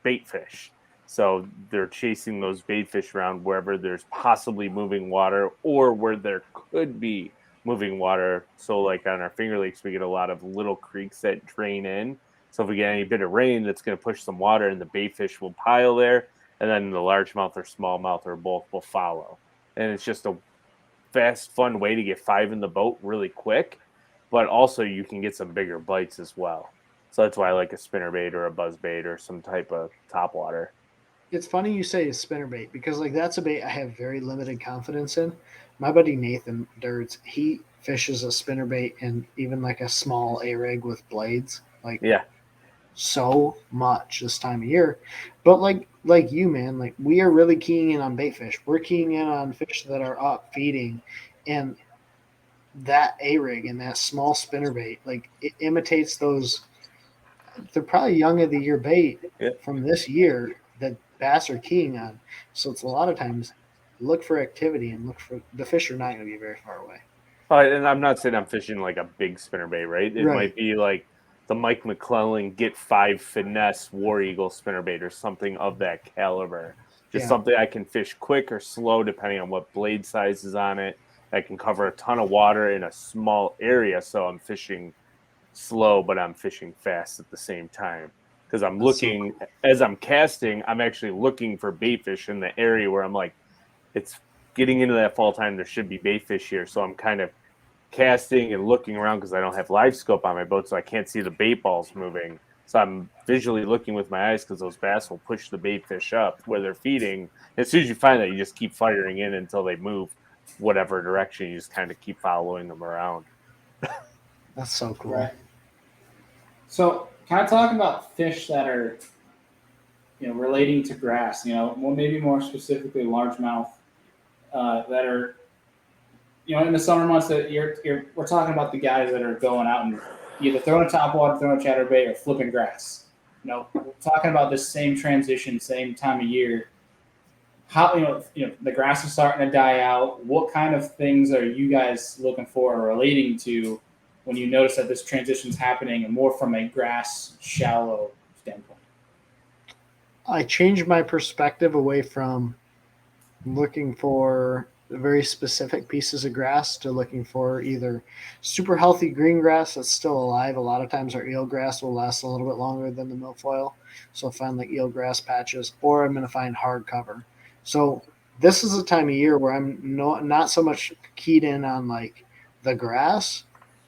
bait fish. So they're chasing those bait fish around wherever there's possibly moving water or where there could be moving water. So on our Finger Lakes, we get a lot of little creeks that drain in. So if we get any bit of rain, that's going to push some water and the bait fish will pile there. And then the largemouth or smallmouth or both will follow. And it's just a fast, fun way to get 5 in the boat really quick. But also you can get some bigger bites as well. So that's why I like a spinnerbait or a buzzbait or some type of topwater. It's funny you say a spinnerbait because that's a bait I have very limited confidence in. My buddy Nathan Dirts, he fishes a spinnerbait and even a small A-rig with blades. So much this time of year. But like you, man, we are really keying in on bait fish. We're keying in on fish that are up feeding, and that A-rig and that small spinnerbait, it imitates those. They're probably young of the year bait from this year that bass are keying on. So it's a lot of times look for activity and look for the fish are not going to be very far away. And I'm not saying I'm fishing a big spinnerbait, right? It might be the Mike McClellan Get 5 Finesse War Eagle spinnerbait or something of that caliber. Just something I can fish quick or slow depending on what blade size is on it. I can cover a ton of water in a small area, so I'm fishing slow, but I'm fishing fast at the same time. Because I'm looking, as I'm casting, I'm actually looking for bait fish in the area where I'm it's getting into that fall time. There should be bait fish here. So I'm kind of casting and looking around because I don't have live scope on my boat, so I can't see the bait balls moving. So I'm visually looking with my eyes because those bass will push the bait fish up where they're feeding. As soon as you find that, you just keep firing in until they move whatever direction. You just kind of keep following them around. That's so cool. Right. So, kind of talking about fish that are, relating to grass. Maybe more specifically largemouth that are, in the summer months that we're talking about the guys that are going out and either throwing a topwater, throwing a chatterbait, or flipping grass. We're talking about this same transition, same time of year. How the grass is starting to die out. What kind of things are you guys looking for or relating to when you notice that this transition is happening, and more from a grass shallow standpoint? I changed my perspective away from looking for very specific pieces of grass to looking for either super healthy green grass that's still alive. A lot of times our eelgrass will last a little bit longer than the milfoil, so I'll find like eelgrass patches, or I'm going to find hard cover. So this is a time of year where I'm not so much keyed in on like the grass,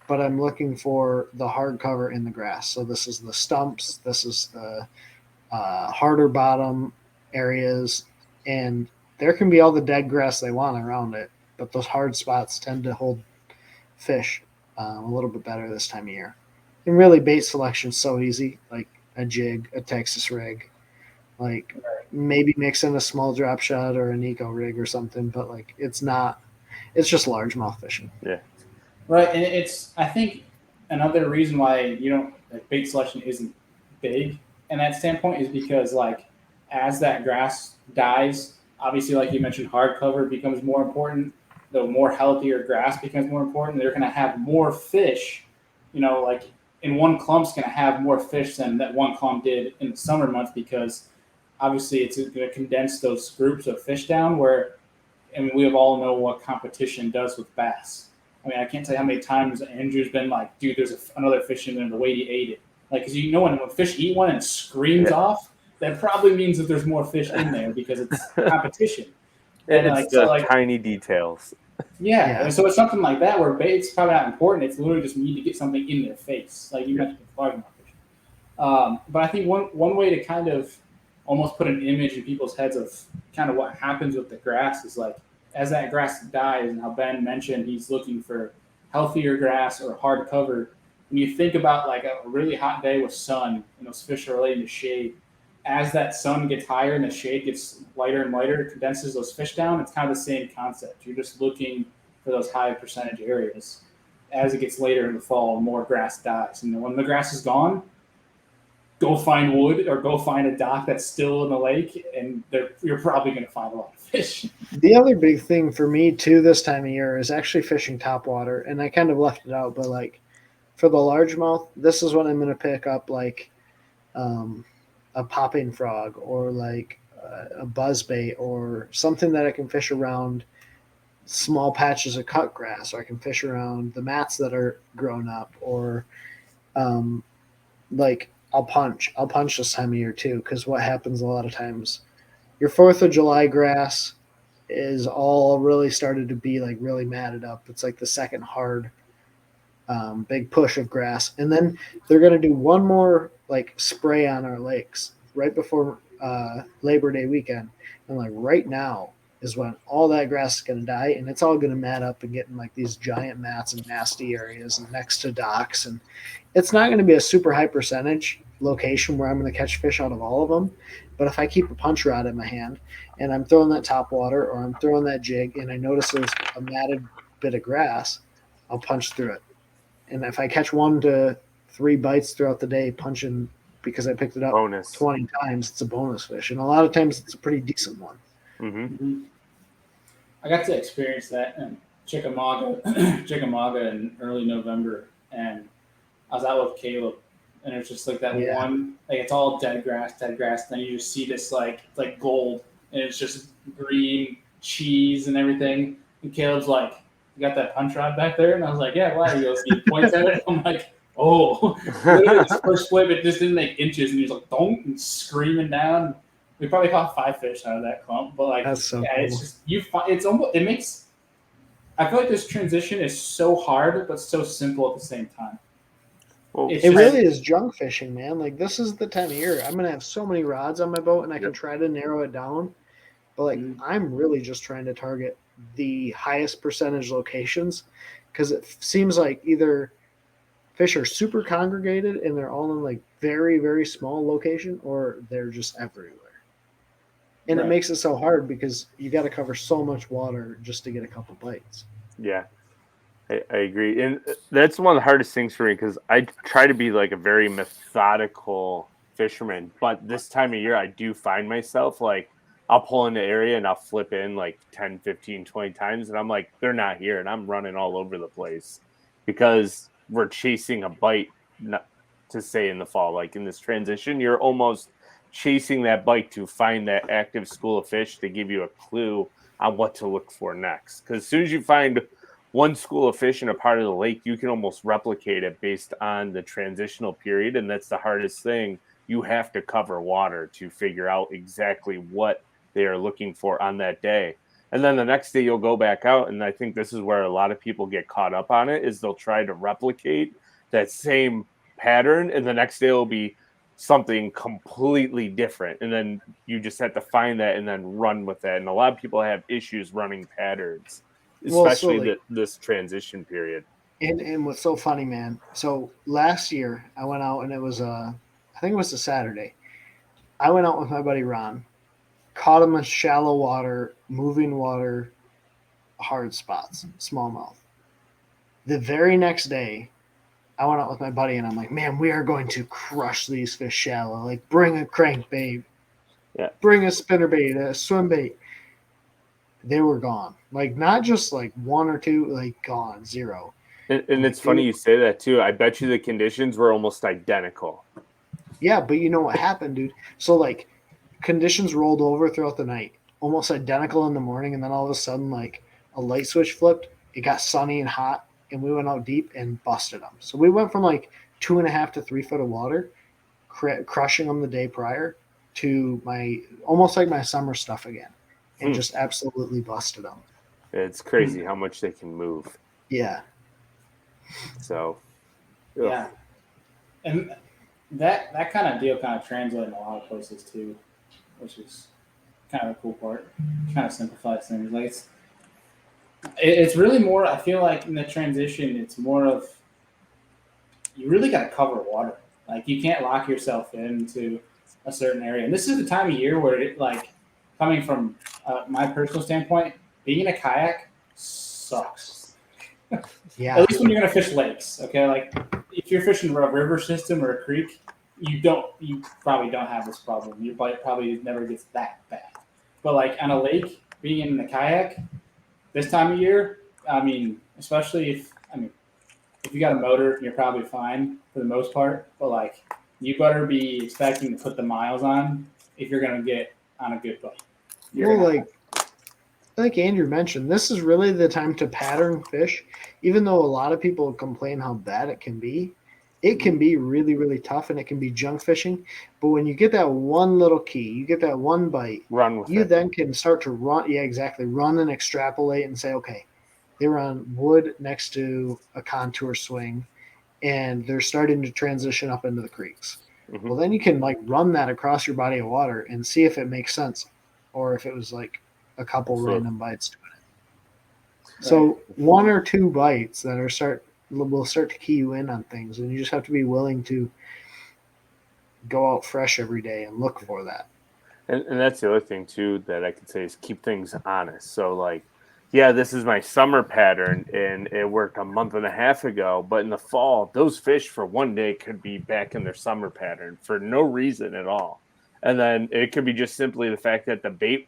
but I'm looking for the hard cover in the grass. So this is the stumps, this is the harder bottom areas, and there can be all the dead grass they want around it, but those hard spots tend to hold fish a little bit better this time of year. And really, bait selection is so easy, like a jig, a Texas rig, like maybe mix in a small drop shot or an eco rig or something, but like it's just largemouth fishing. Yeah. Right, and I think another reason why bait selection isn't big in that standpoint is because as that grass dies, obviously like you mentioned, hard cover becomes more important. The more healthier grass becomes more important. They're going to have more fish, like in one clump's going to have more fish than that one clump did in the summer months, because obviously it's going to condense those groups of fish down. Where, we all know what competition does with bass. I can't tell you how many times Andrew's been like, dude, there's another fish in there, the way he ate it. Like, because when fish eat one and it screams off, that probably means that there's more fish in there because it's competition. And it's tiny details. Yeah, and so it's something like that where bait's probably not important. It's literally just need to get something in their face, like you mentioned with largemouth fish. But I think one way to kind of almost put an image in people's heads of kind of what happens with the grass is like, as that grass dies, and how Ben mentioned he's looking for healthier grass or hard cover. When you think about like a really hot day with sun, and those fish are relating to shade, as that sun gets higher and the shade gets lighter and lighter, it condenses those fish down. It's kind of the same concept. You're just looking for those high percentage areas. As it gets later in the fall, more grass dies. And when the grass is gone, go find wood or go find a dock that's still in the lake, and you're probably going to find a lot of fish. The other big thing for me too this time of year is actually fishing topwater, and I kind of left it out, but like for the largemouth, this is when I'm going to pick up like a popping frog or like a buzzbait or something that I can fish around small patches of cut grass, or I can fish around the mats that are grown up, or like I'll punch this time of year too, because what happens a lot of times, your 4th of July grass is all really started to be like really matted up. It's like the second hard big push of grass, and then they're going to do one more like spray on our lakes right before Labor Day weekend, and like right now is when all that grass is going to die, and it's all going to mat up and get in like these giant mats and nasty areas and next to docks, and it's not going to be a super high percentage location where I'm going to catch fish out of all of them. But if I keep a punch rod in my hand and I'm throwing that topwater or I'm throwing that jig and I notice there's a matted bit of grass, I'll punch through it. And if I catch 1 to 3 bites throughout the day punching because I picked it up 20 times, it's a bonus fish. And a lot of times it's a pretty decent one. Mm-hmm. I got to experience that in Chickamauga in early November, and I was out with Caleb, and it's just like that one, like it's all dead grass. Then you just see this like gold, and it's just green cheese and everything. And Caleb's like, "You got that punch rod back there?" And I was like, "Yeah, why?" He goes, he points at it. I'm like, "Oh!" Literally, this first flip, it just didn't make inches, and he was like, "Don't!" and screaming down. We probably caught 5 fish out of that clump, but like, that's so cool. It's just it's almost, it makes. I feel like this transition is so hard, but so simple at the same time. Well, it really is junk fishing, man. Like, this is the time of year. I'm going to have so many rods on my boat, and I can try to narrow it down. But, like, I'm really just trying to target the highest percentage locations, because it seems like either fish are super congregated and they're all in like very, very small location, or they're just everywhere. And Right. it makes it so hard because you got to cover so much water just to get a couple bites. Yeah, I agree. And that's one of the hardest things for me because I try to be like a very methodical fisherman. But this time of year, I do find myself like I'll pull in the area and I'll flip in like 10, 15, 20 times. And I'm like, they're not here. And I'm running all over the place because we're chasing a bite, not to say in the fall. Like in this transition, you're almost chasing that bite to find that active school of fish to give you a clue on what to look for next. Because as soon as you find one school of fish in a part of the lake, you can almost replicate it based on the transitional period. And that's the hardest thing. You have to cover water to figure out exactly what they are looking for on that day. And then the next day you'll go back out. And I think this is where a lot of people get caught up on it is they'll try to replicate that same pattern. And the next day will be something completely different. And then you just have to find that and then run with that. And a lot of people have issues running patterns, Well, so especially like, this transition period. and what's so funny, man. So last year I went out and it was I think it was a Saturday. I went out with my buddy Ron, caught him in shallow water, moving water, hard spots, smallmouth. The very next day, I went out with my buddy and I'm like, man, we are going to crush these fish shallow. Like, bring a crankbait, Yeah. bring a spinnerbait, a swim bait. They were gone. Like, not just like one or two, like gone, zero. And it's funny you say that too. I bet you the conditions were almost identical. Yeah, but you know what happened, dude? So like conditions rolled over throughout the night, almost identical in the morning, and then all of a sudden, like a light switch flipped. It got sunny and hot, and we went out deep and busted them. So we went from like 2.5 to 3 foot of water, crushing them the day prior, to my almost like my summer stuff again, and just absolutely busted them. It's crazy how much they can move. Yeah. So, Yeah, and that kind of deal kind of translates in a lot of places too, which is kind of a cool part. Kind of simplifies things. Like it's really more. I feel like in the transition, it's more of you really got to cover water. Like you can't lock yourself into a certain area. And this is the time of year where it like coming from my personal standpoint, being in a kayak sucks. Yeah. At least when you're gonna fish lakes, okay? Like if you're fishing a river system or a creek, you probably don't have this problem. Your bite probably never gets that bad. But like on a lake, being in the kayak, this time of year, I mean, especially if you got a motor, you're probably fine for the most part. But like you better be expecting to put the miles on if you're gonna get on a good bite. Well, like Andrew mentioned, this is really the time to pattern fish. Even though a lot of people complain how bad it can be really, really tough, and it can be junk fishing. But when you get that one little key, you get that one bite, run with you it. then can start to run. Yeah, exactly. Run and extrapolate and say, okay, they were on wood next to a contour swing, and they're starting to transition up into the creeks. Mm-hmm. Well, then you can like run that across your body of water and see if it makes sense, or if it was like a couple random bites to it. So one or two bites that will start to key you in on things, and you just have to be willing to go out fresh every day and look for that. And that's the other thing too that I could say is keep things honest. So like, yeah, this is my summer pattern and it worked a month and a half ago, but in the fall, those fish for one day could be back in their summer pattern for no reason at all. And then it could be just simply the fact that the bait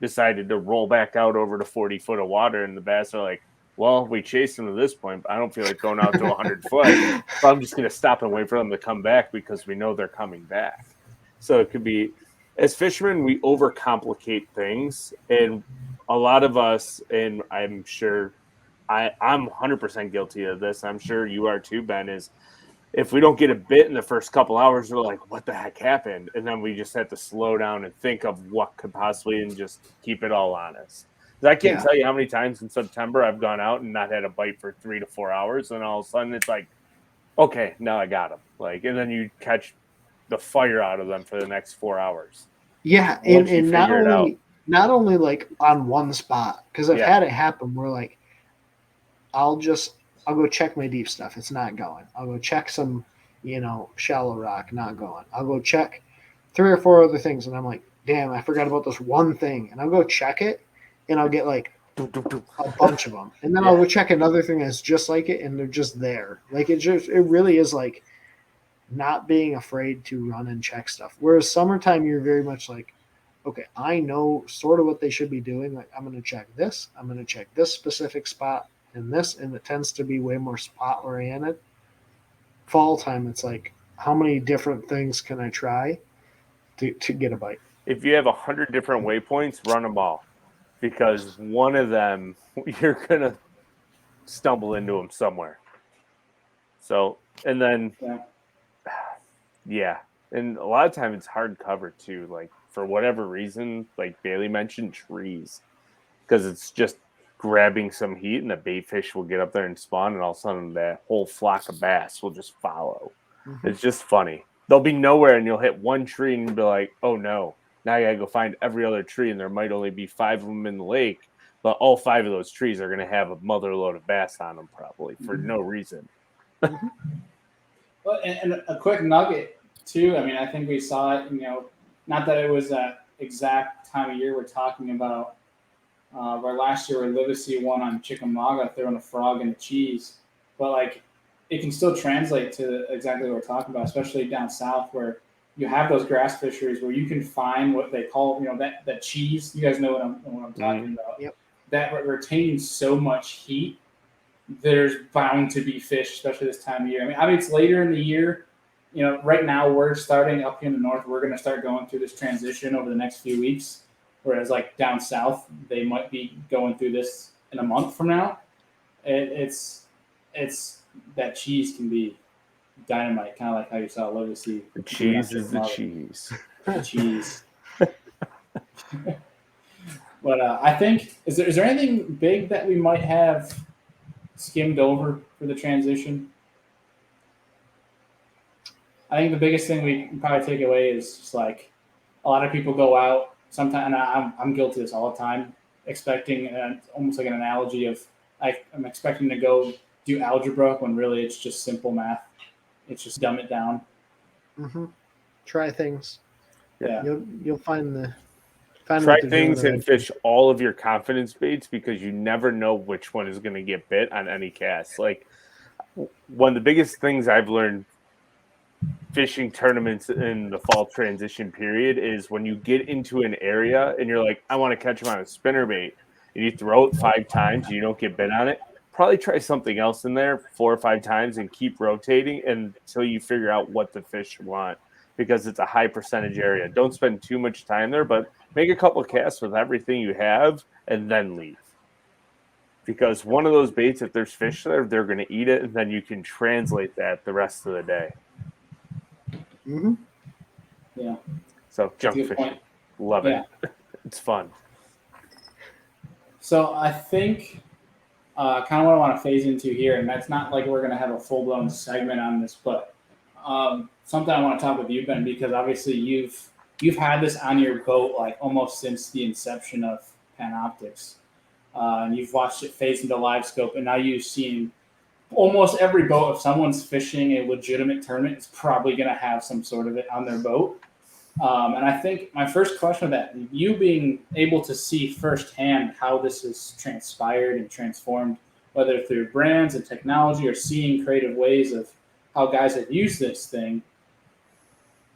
decided to roll back out over to 40 foot of water, and the bass are like, well, we chased them to this point, but I don't feel like going out to 100 foot. So I'm just going to stop and wait for them to come back because we know they're coming back. So it could be, as fishermen, we overcomplicate things. And a lot of us, and I'm sure I'm 100% guilty of this. I'm sure you are too, Ben, is if we don't get a bit in the first couple hours, we're like, what the heck happened? And then we just have to slow down and think of what could possibly and just keep it all honest. I can't tell you how many times in September I've gone out and not had a bite for 3 to 4 hours. And all of a sudden it's like, okay, now I got them. Like, and then you catch the fire out of them for the next 4 hours. Yeah. And not only like on one spot, because I've had it happen where like, I'll just I'll go check my deep stuff. It's not going. I'll go check some, shallow rock, not going. I'll go check 3 or 4 other things, and I'm like, damn, I forgot about this one thing. And I'll go check it, and I'll get like a bunch of them. And then I'll go check another thing that's just like it, and they're just there. Like it really is like not being afraid to run and check stuff. Whereas summertime, you're very much like, okay, I know sort of what they should be doing. Like I'm going to check this. I'm going to check this specific spot and this, and it tends to be way more spot oriented. Fall time, it's like, how many different things can I try to get a bite? If you have 100 different waypoints, run them all, because one of them you're gonna stumble into them somewhere. So, and then, and a lot of time it's hard cover too. Like for whatever reason, like Bailey mentioned, trees, because it's just grabbing some heat, and the bait fish will get up there and spawn, and all of a sudden that whole flock of bass will just follow. Mm-hmm. It's just funny. They'll be nowhere, and you'll hit one tree and be like, oh no, now you gotta go find every other tree, and there might only be 5 of them in the lake, but all 5 of those trees are gonna have a mother load of bass on them probably for no reason. Well, and a quick nugget too. I mean, I think we saw it, not that it was that exact time of year we're talking about, where last year where Livesey won on Chickamauga throwing a frog and a cheese, but like it can still translate to exactly what we're talking about, especially down south where you have those grass fisheries where you can find what they call, that cheese. You guys know what I'm talking about. Yep. That retains so much heat. There's bound to be fish, especially this time of year. I mean, it's later in the year. Right now we're starting up here in the north. We're going to start going through this transition over the next few weeks. Whereas like down south, they might be going through this in a month from now. It's that cheese can be dynamite, kind of like how you saw Livesey. The cheese is the cheese. The cheese. But I think is there anything big that we might have skimmed over for the transition? I think the biggest thing we can probably take away is just like a lot of people go out sometimes, and I'm guilty of this all the time, expecting almost like an analogy of I'm expecting to go do algebra when really it's just simple math. It's just dumb it down. Mm-hmm. Try things. Yeah, you'll find try things and fish all of your confidence baits, because you never know which one is going to get bit on any cast. Like one of the biggest things I've learned fishing tournaments in the fall transition period is when you get into an area and you're like, I want to catch them on a spinnerbait, and you throw it 5 times and you don't get bit on it, probably try something else in there 4 or 5 times and keep rotating until you figure out what the fish want, because it's a high percentage area. Don't spend too much time there, but make a couple of casts with everything you have and then leave. Because one of those baits, if there's fish there, they're going to eat it, and then you can translate that the rest of the day. Mm-hmm. Yeah. So junk fishing, love it. It's fun. So I think kind of what I want to phase into here, and that's not like we're going to have a full-blown segment on this, but something I want to talk with you, Ben, because obviously you've had this on your boat like almost since the inception of Panoptics, and you've watched it phase into live scope, and now you've seen almost every boat. If someone's fishing a legitimate tournament, it's probably going to have some sort of it on their boat. And I think my first question with that, you being able to see firsthand how this has transpired and transformed, whether through brands and technology or seeing creative ways of how guys have used this thing,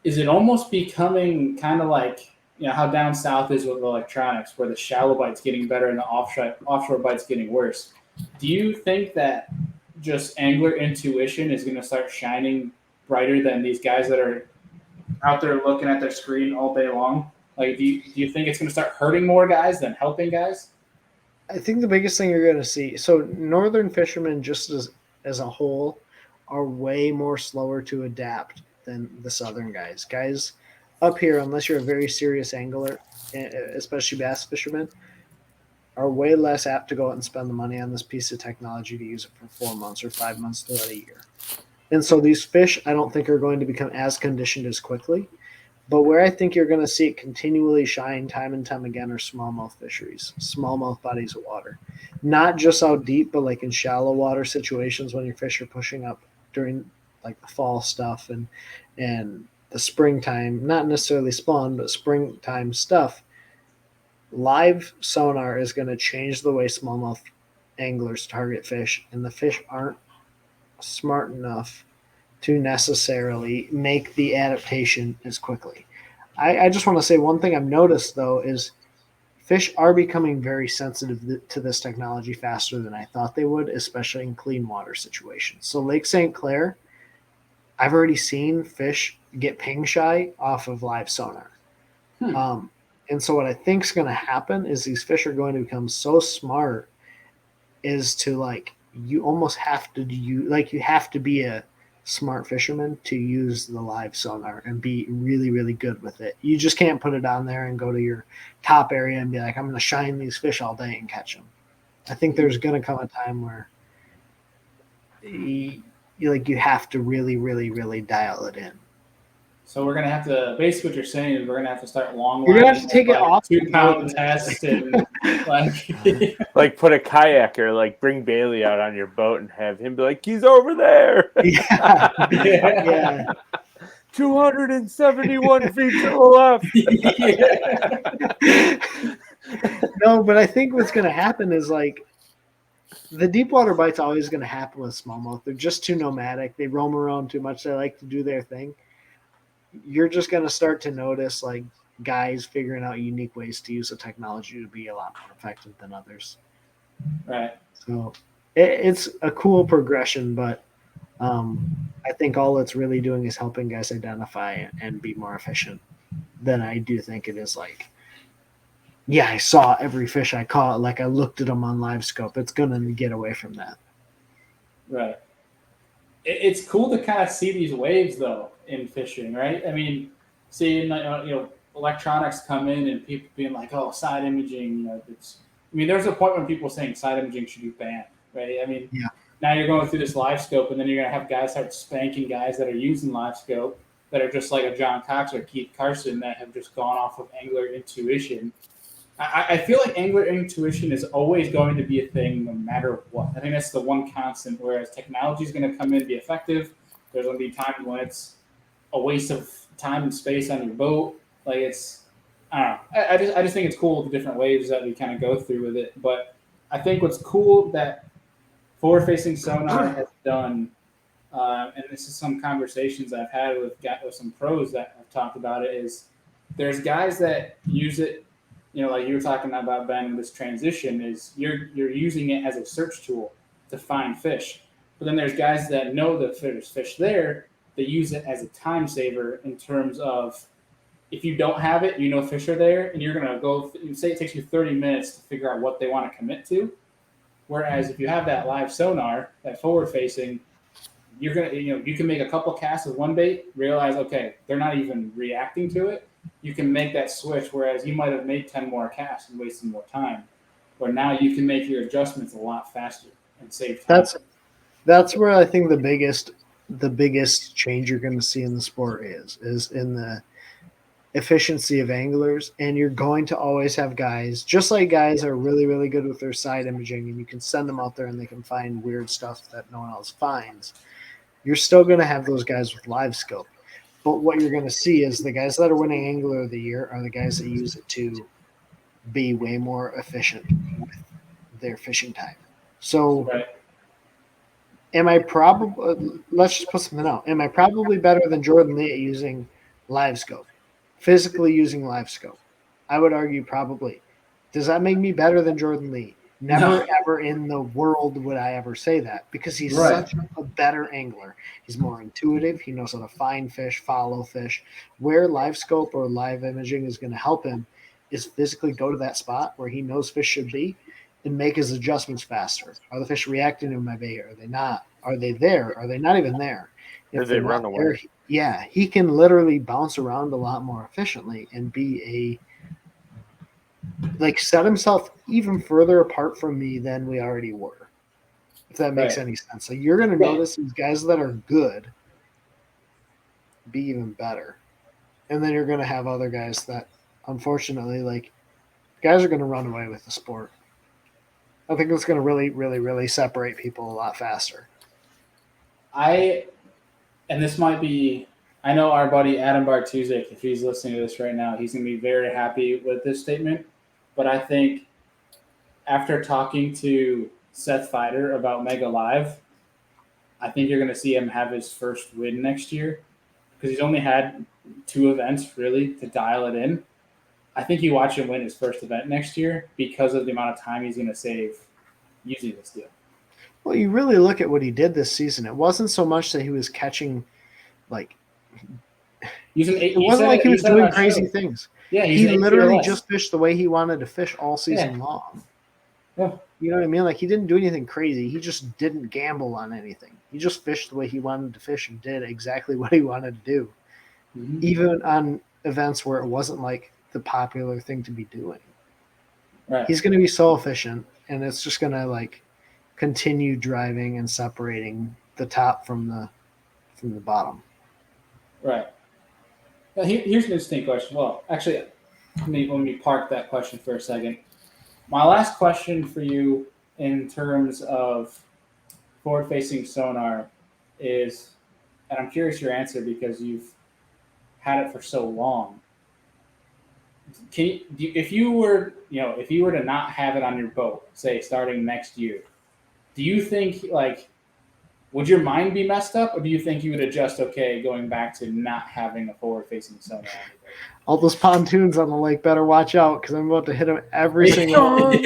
is it almost becoming kind of like, how down south is with electronics, where the shallow bite's getting better and the offshore bite's getting worse? Do you think that just angler intuition is going to start shining brighter than these guys that are out there looking at their screen all day long? Like, do you think it's going to start hurting more guys than helping guys? I think the biggest thing you're going to see, so northern fishermen just as a whole are way more slower to adapt than the southern guys. Guys up here, unless you're a very serious angler, especially bass fishermen, are way less apt to go out and spend the money on this piece of technology to use it for 4 months or 5 months throughout a year. And so these fish, I don't think, are going to become as conditioned as quickly. But where I think you're going to see it continually shine time and time again are smallmouth fisheries, smallmouth bodies of water. not just out deep, but like in shallow water situations when your fish are pushing up during like the fall stuff and the springtime, not necessarily spawn, but springtime stuff. Live sonar is going to change the way smallmouth anglers target fish, and the fish aren't smart enough to necessarily make the adaptation as quickly. I just want to say one thing I've noticed though is fish are becoming very sensitive to this technology faster than I thought they would, especially in clean water situations. So Lake St. Clair, I've already seen fish get ping shy off of live sonar. And so what I think is going to happen is these fish are going to become so smart is to like, you almost have to you have to be a smart fisherman to use the live sonar and be really, really good with it. You just can't put it on there and go to your top area and be like, I'm going to shine these fish all day and catch them. I think there's going to come a time where you have to really, really, really dial it in. So we're gonna have to. Basically, what you're saying is we're gonna have to start long. You're gonna have to take it off 2-pound test and like put a kayak or like bring Bailey out on your boat and have him be like, he's over there. Yeah. 271 feet to the left. No, but I think what's going to happen is like the deep water bite's always going to happen with smallmouth. They're just too nomadic. They roam around too much. They like to do their thing. You're just going to start to notice like guys figuring out unique ways to use the technology to be a lot more effective than others. Right. So it's a cool progression, but I think all it's really doing is helping guys identify and be more efficient than I do think it is like, yeah, I saw every fish I caught. Like I looked at them on live scope. It's going to get away from that. Right. It's cool to kind of see these waves though in fishing, right? I mean, seeing electronics come in and people being like, "Oh, side imaging." There's a point when people saying side imaging should be banned, right? I mean, yeah. Now you're going through this live scope, and then you're gonna have guys start spanking guys that are using live scope that are just like a John Cox or Keith Carson that have just gone off of angler intuition. I feel like angler intuition is always going to be a thing no matter what. I think that's the one constant, whereas technology is going to come in and be effective. There's going to be times when it's a waste of time and space on your boat. Like it's, I don't know. I just think it's cool the different waves that we kind of go through with it. But I think what's cool that forward-facing sonar has done, and this is some conversations I've had with some pros that have talked about it, is there's guys that use it. Like you were talking about, Ben, this transition is you're using it as a search tool to find fish. But then there's guys that know that there's fish there that use it as a time saver in terms of if you don't have it, fish are there, and you're going to go, say it takes you 30 minutes to figure out what they want to commit to. Whereas if you have that live sonar, that forward facing, you're going to, you can make a couple casts with one bait, realize, okay, they're not even reacting to it. You can make that switch, whereas you might have made 10 more casts and wasted more time. Where now you can make your adjustments a lot faster and save time. That's where I think the biggest change you're going to see in the sport is in the efficiency of anglers. And you're going to always have guys, just like guys are really, really good with their side imaging, and you can send them out there and they can find weird stuff that no one else finds. You're still going to have those guys with live scope. But what you're going to see is the guys that are winning Angler of the Year are the guys that use it to be way more efficient with their fishing time. So am I probably – let's just put something out. Am I probably better than Jordan Lee at using live scope, physically using live scope? I would argue probably. Does that make me better than Jordan Lee? Never, ever in the world would I ever say that because he's such a better angler. He's more intuitive. He knows how to find fish, follow fish. Where live scope or live imaging is going to help him is physically go to that spot where he knows fish should be and make his adjustments faster. Are the fish reacting to my bait? Are they not? Are they there? Are they not even there? If they run away? He can literally bounce around a lot more efficiently and be set himself even further apart from me than we already were, if that makes any sense. So you're going to notice these guys that are good be even better. And then you're going to have other guys that, unfortunately, guys are going to run away with the sport. I think it's going to really, really, really separate people a lot faster. And this might be, I know our buddy Adam Bartuzik, if he's listening to this right now, he's going to be very happy with this statement. But I think after talking to Seth Feider about Mega Live, I think you're going to see him have his first win next year because he's only had 2 events really to dial it in. I think you watch him win his first event next year because of the amount of time he's going to save using this deal. Well, you really look at what he did this season. It wasn't so much that he was catching, like, it wasn't like he was doing crazy things. Yeah, he literally just fished the way he wanted to fish all season long. Yeah. You know what I mean? Like, he didn't do anything crazy. He just didn't gamble on anything. He just fished the way he wanted to fish and did exactly what he wanted to do, even on events where it wasn't like the popular thing to be doing. Right. He's going to be so efficient, and it's just going to like continue driving and separating the top from the bottom. Right. Now, here's an interesting question. Well, actually, let me park that question for a second. My last question for you in terms of forward-facing sonar is, and I'm curious your answer because you've had it for so long. If you were to not have it on your boat, say starting next year, do you think would your mind be messed up, or do you think you would adjust okay going back to not having a forward-facing sonar on your boat? All those pontoons on the lake better watch out because I'm about to hit them every single one.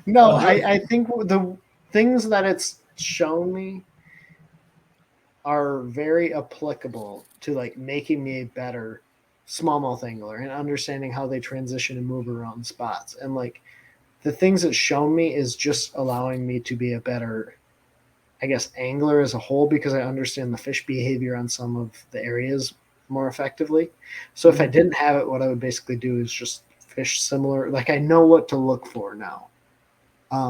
No, I think the things that it's shown me are very applicable to like making me a better smallmouth angler and understanding how they transition and move around spots. And like the things it's shown me is just allowing me to be a better, I guess, angler as a whole because I understand the fish behavior on some of the areas more effectively. So if I didn't have it, what I would basically do is just fish similar. Like I know what to look for now.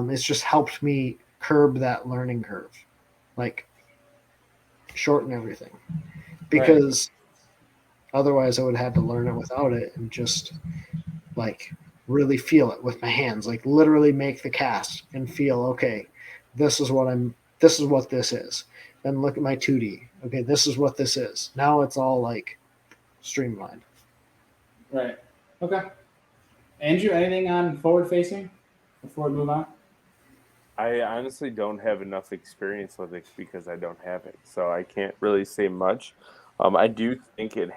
It's just helped me curb that learning curve, like shorten everything, because otherwise I would have had to learn it without it and just like really feel it with my hands, like literally make the cast and feel, okay, this is what this is. Then look at my 2D. Okay, this is what this is. Now it's all like streamlined. Right. Okay. Andrew, anything on forward facing before we move on? I honestly don't have enough experience with it because I don't have it, so I can't really say much. I do think it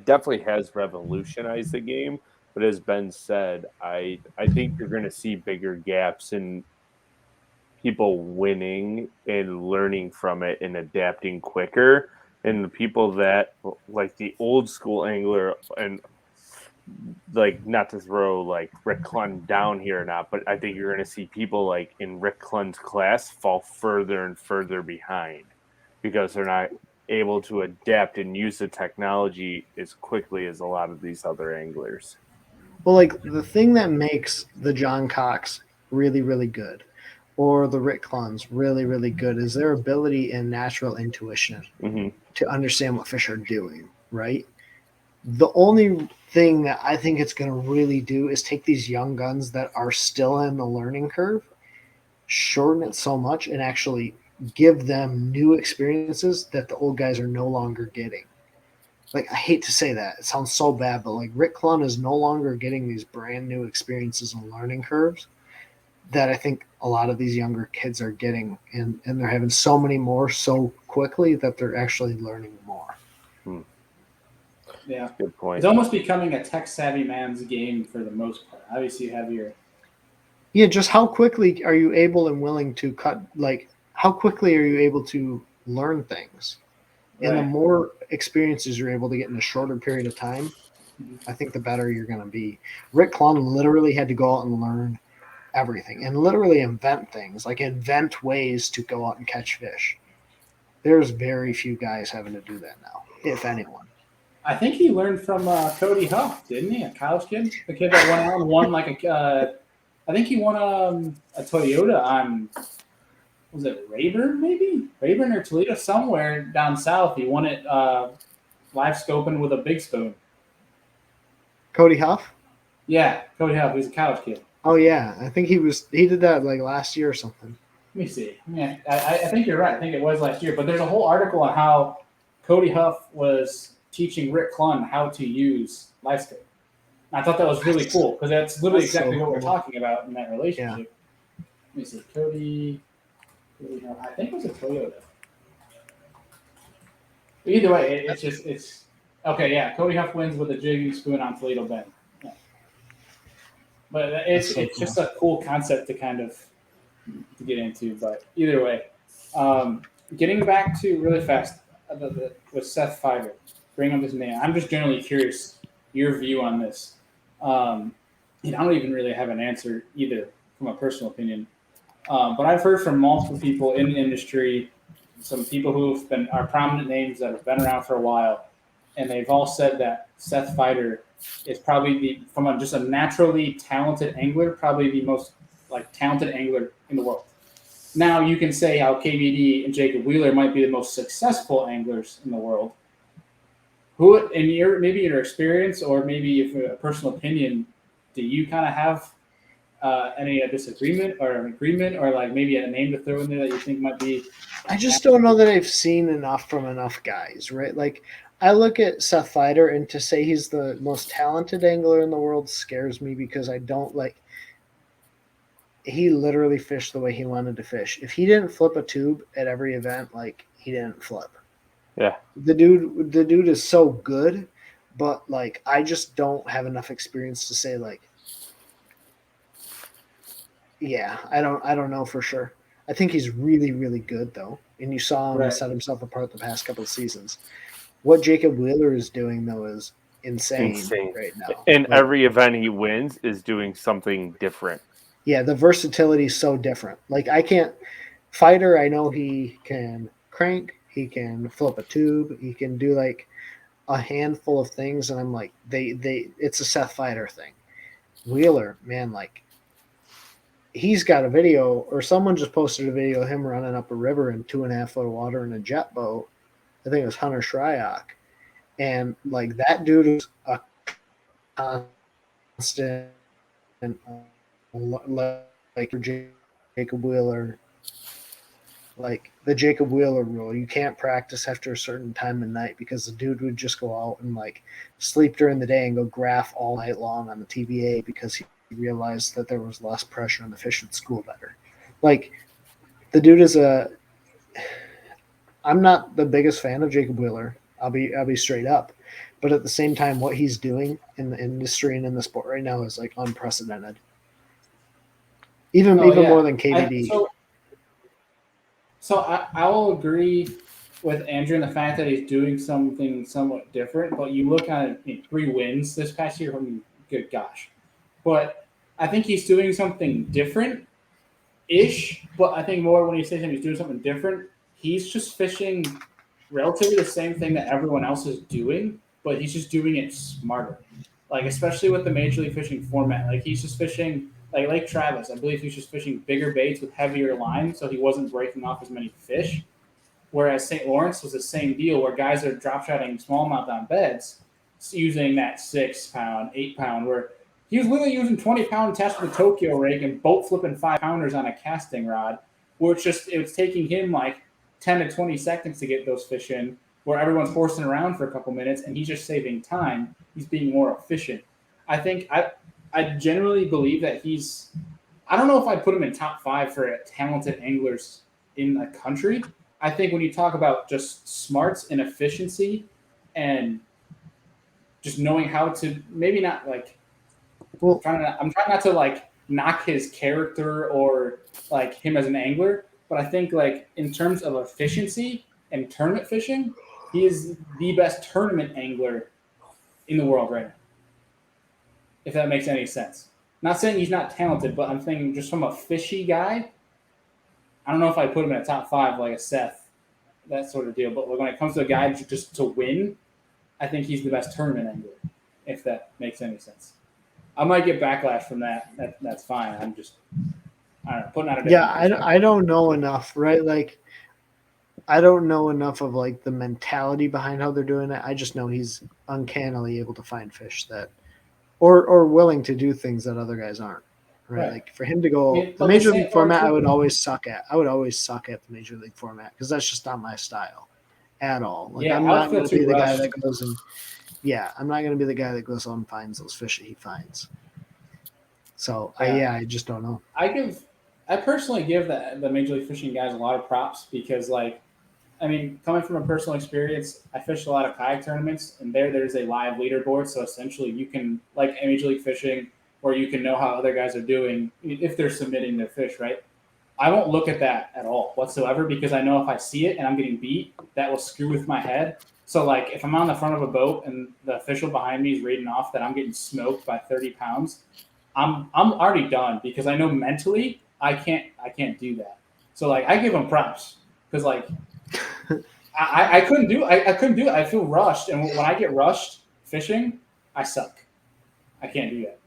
definitely has revolutionized the game, but as Ben said, I think you're going to see bigger gaps in people winning and learning from it and adapting quicker, and the people that like the old school angler and like not to throw like Rick Clunn down here or not, but I think you're going to see people like in Rick Clunn's class fall further and further behind because they're not able to adapt and use the technology as quickly as a lot of these other anglers. Well, like the thing that makes the John Cox really, really good or the Rick Clunns really, really good is their ability and natural intuition to understand what fish are doing, right? The only thing that I think it's going to really do is take these young guns that are still in the learning curve, shorten it so much, and actually give them new experiences that the old guys are no longer getting. Like, I hate to say that. It sounds so bad, but like Rick Clunn is no longer getting these brand new experiences and learning curves that I think a lot of these younger kids are getting. And they're having so many more so quickly that they're actually learning more. Yeah, good point. It's almost becoming a tech-savvy man's game for the most part. Obviously, you have your just how quickly are you able and willing to cut? Like, how quickly are you able to learn things? And the more experiences you're able to get in a shorter period of time, I think the better you're going to be. Rick Clunn literally had to go out and learn everything and literally invent things, like invent ways to go out and catch fish. There's very few guys having to do that now, if anyone. I think he learned from Cody Huff, didn't he? A college kid, the kid that went out and won like a. I think he won a Toyota on. Was it Rayburn? Maybe Rayburn or Toledo, somewhere down south. He won it live scoping with a big spoon. Cody Huff. Yeah, Cody Huff. He's a college kid. Oh yeah, I think he did that like last year or something. Let me see. Yeah, I think you're right. I think it was last year. But there's a whole article on how Cody Huff was teaching Rick Clunn how to use LiveScope. I thought that was really cool because that's literally exactly what we're talking about in that relationship. Yeah. Let me see. Cody Huff. I think it was a Toyota. But either way, it's okay. Yeah, Cody Huff wins with a jigging spoon on Toledo Bend. Yeah. But it's just a cool concept to kind of to get into. But either way, getting back to really fast with Seth Feider, bring up this name. I'm just generally curious your view on this. I don't even really have an answer either from a personal opinion. But I've heard from multiple people in the industry, some people who are prominent names that have been around for a while, and they've all said that Seth Feider is probably from just a naturally talented angler, probably the most talented angler in the world. Now you can say how KVD and Jacob Wheeler might be the most successful anglers in the world. Who, in your experience, or maybe if a personal opinion, do you kind of have any disagreement or an agreement, or maybe a name to throw in there that you think might be? I just don't know that I've seen enough from enough guys, right? Like, I look at Seth Feider, and to say he's the most talented angler in the world scares me because I don't he literally fished the way he wanted to fish. If he didn't flip a tube at every event, he didn't flip. Yeah. The dude is so good, but I just don't have enough experience to say yeah, I don't know for sure. I think he's really, really good though. And you saw him set himself apart the past couple of seasons. What Jacob Wheeler is doing though is insane. Right now. And every event he wins is doing something different. Yeah, the versatility is so different. Fighter, I know he can crank, he can flip a tube, he can do a handful of things, and I'm it's a Seth Feider thing. Wheeler, man, he's got a video, or someone just posted a video of him running up a river in 2.5 foot of water in a jet boat. I think it was Hunter Shryock. And that dude is a constant, Jacob Wheeler, the Jacob Wheeler rule. You can't practice after a certain time of night because the dude would just go out and sleep during the day and go graph all night long on the TVA because he realized that there was less pressure on the fish at school better. The dude is I'm not the biggest fan of Jacob Wheeler. I'll be straight up. But at the same time, what he's doing in the industry and in the sport right now is unprecedented. Even more than KVD. So I will agree with Andrew in the fact that he's doing something somewhat different. But you look at 3 wins this past year. Good gosh. But I think he's doing something different-ish. But I think more when he says he's doing something different, he's just fishing relatively the same thing that everyone else is doing, but he's just doing it smarter. Especially with the Major League Fishing format. He's just fishing – Lake Travis, I believe he's just fishing bigger baits with heavier line, so he wasn't breaking off as many fish. Whereas St. Lawrence was the same deal, where guys are drop shotting smallmouth on beds using that 6-pound, 8-pound, where he was literally using 20-pound test with a Tokyo rig and boat flipping 5-pounders on a casting rod, where it was taking him 10 to 20 seconds to get those fish in, where everyone's horsing around for a couple minutes, and he's just saving time. He's being more efficient. I generally believe that I don't know if I'd put him in top 5 for talented anglers in the country. I think when you talk about just smarts and efficiency and just knowing how to, maybe not I'm trying not to knock his character or him as an angler, but I think in terms of efficiency and tournament fishing, he is the best tournament angler in the world right now. If that makes any sense. Not saying he's not talented, but I'm thinking just from a fishy guy, I don't know if I put him in a top 5 like a Seth, that sort of deal. But when it comes to a guy just to win, I think he's the best tournament angler, if that makes any sense. I might get backlash from that. That's fine. I'm just, I don't know, putting out a different I don't know enough, right? I don't know enough of the mentality behind how they're doing it. I just know he's uncannily able to find fish that or willing to do things that other guys aren't. Right. Right. Like for him to go Yeah, the major league format, I would always suck at. I would always suck at the major league format because that's just not my style at all. Like Yeah, I'm I would not feel going to be too the guy rushed. that goes and I'm not going to be the guy that goes out and finds those fish that he finds. So I just don't know. I personally give the Major League Fishing guys a lot of props because, like, I mean, coming from a personal experience, I fished a lot of kayak tournaments, and there's a live leaderboard. So essentially, you can, like Major League Fishing, where you can know how other guys are doing if they're submitting their fish, right? I won't look at that at all whatsoever because I know if I see it and I'm getting beat, that will screw with my head. So, like, if I'm on the front of a boat and the official behind me is reading off that I'm getting smoked by 30 pounds, I'm already done because I know mentally I can't do that. So, like, I give them props because, like, I couldn't do it. I couldn't do it. I feel rushed, and when I get rushed fishing, I suck. I can't do that.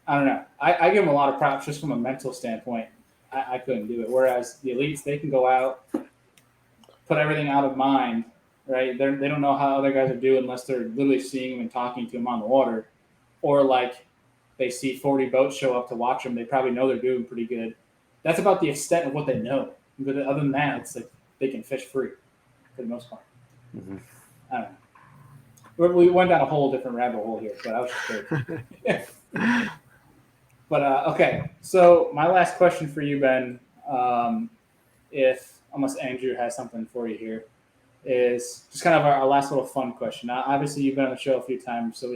I don't know. I give them a lot of props just from a mental standpoint. I couldn't do it. Whereas the elites, they can go out, put everything out of mind, right? They don't know how other guys are doing unless they're literally seeing them and talking to them on the water, or like they see 40 boats show up to watch them. They probably know they're doing pretty good. That's about the extent of what they know. But other than that, it's like they can fish free for the most part. Mm-hmm. I don't know. We went down a whole different rabbit hole here, but I was just kidding. But okay, so my last question for you, Ben, if unless Andrew has something for you here, is just kind of our last little fun question. Now, obviously, you've been on the show a few times, so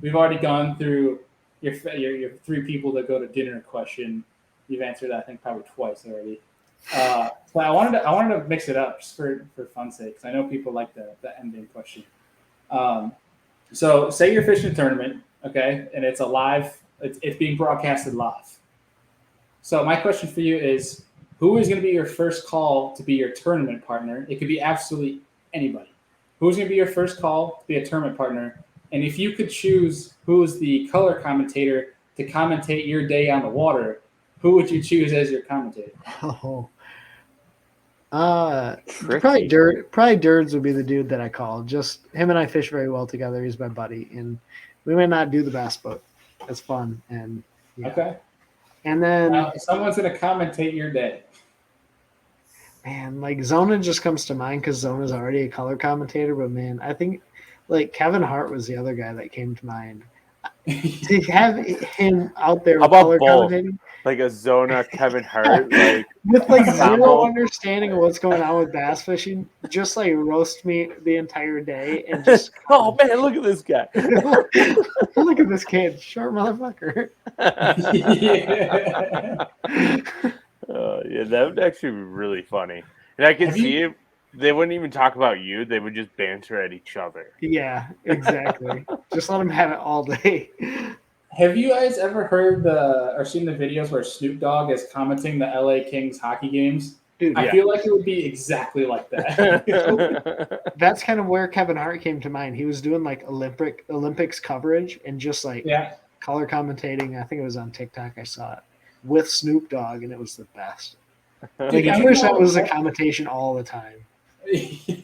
we've already gone through your 3 people that go to dinner question. You've answered that I think probably twice already. But I wanted to mix it up just for fun's sake because I know people like the ending question. So say you're fishing a tournament, okay, and it's a live. It's being broadcasted live. So my question for you is, who is going to be your first call to be your tournament partner? It could be absolutely anybody. Who's going to be your first call to be a tournament partner? And if you could choose who is the color commentator to commentate your day on the water, who would you choose as your commentator? Oh. Tricky. Probably Dirds would be the dude that I call. Just him and I fish very well together. He's my buddy, and we may not do the best, but it's fun. And yeah. Okay. And then Now, someone's going to commentate your day. Man, like Zona just comes to mind because Zona's already a color commentator. But man, I think like Kevin Hart was the other guy that came to mind. To have him out there How about color both? commentating, Like a Zona Kevin Hart, like with like combo. zero understanding of what's going on with bass fishing, just like roast me the entire day and just Oh man, look at this guy. look at this kid, short motherfucker. Yeah, that would actually be really funny. And I can see it. They wouldn't even talk about you. They would just banter at each other. Yeah, exactly. Just let them have it all day. Have you guys ever heard or seen the videos where Snoop Dogg is commenting the LA Kings hockey games? Dude, I feel like it would be exactly like that. That's kind of where Kevin Hart came to mind. He was doing like Olympics coverage and just like color commentating. I think it was on TikTok. I saw it with Snoop Dogg, and it was the best. Dude, I wish that was a commentation all the time. Did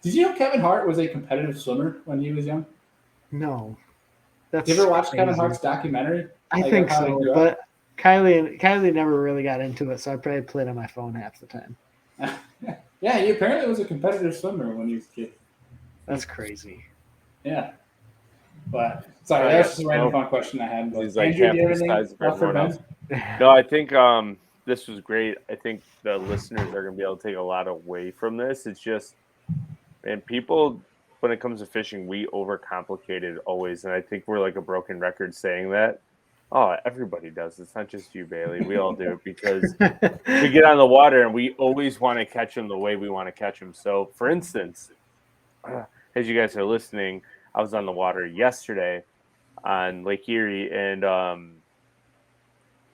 you know Kevin Hart was a competitive swimmer when he was young? No. Did you ever watch Kevin Hart's documentary? I think so, but Kylie never really got into it, so I probably played on my phone half the time. Yeah, he apparently was a competitive swimmer when he was a kid. That's crazy. Yeah. But sorry, that's just a random fun question I had. He's like Andrew, half do you have the anything size of everyone else. Yeah. No, I think this was great. I think the listeners are going to be able to take a lot away from this. It's just, and people, when it comes to fishing, we overcomplicate it always. And I think we're like a broken record saying that. Oh, everybody does. It's not just you, Bailey. We all do it because we get on the water and we always want to catch them the way we want to catch them. So, for instance, as you guys are listening, I was on the water yesterday on Lake Erie, and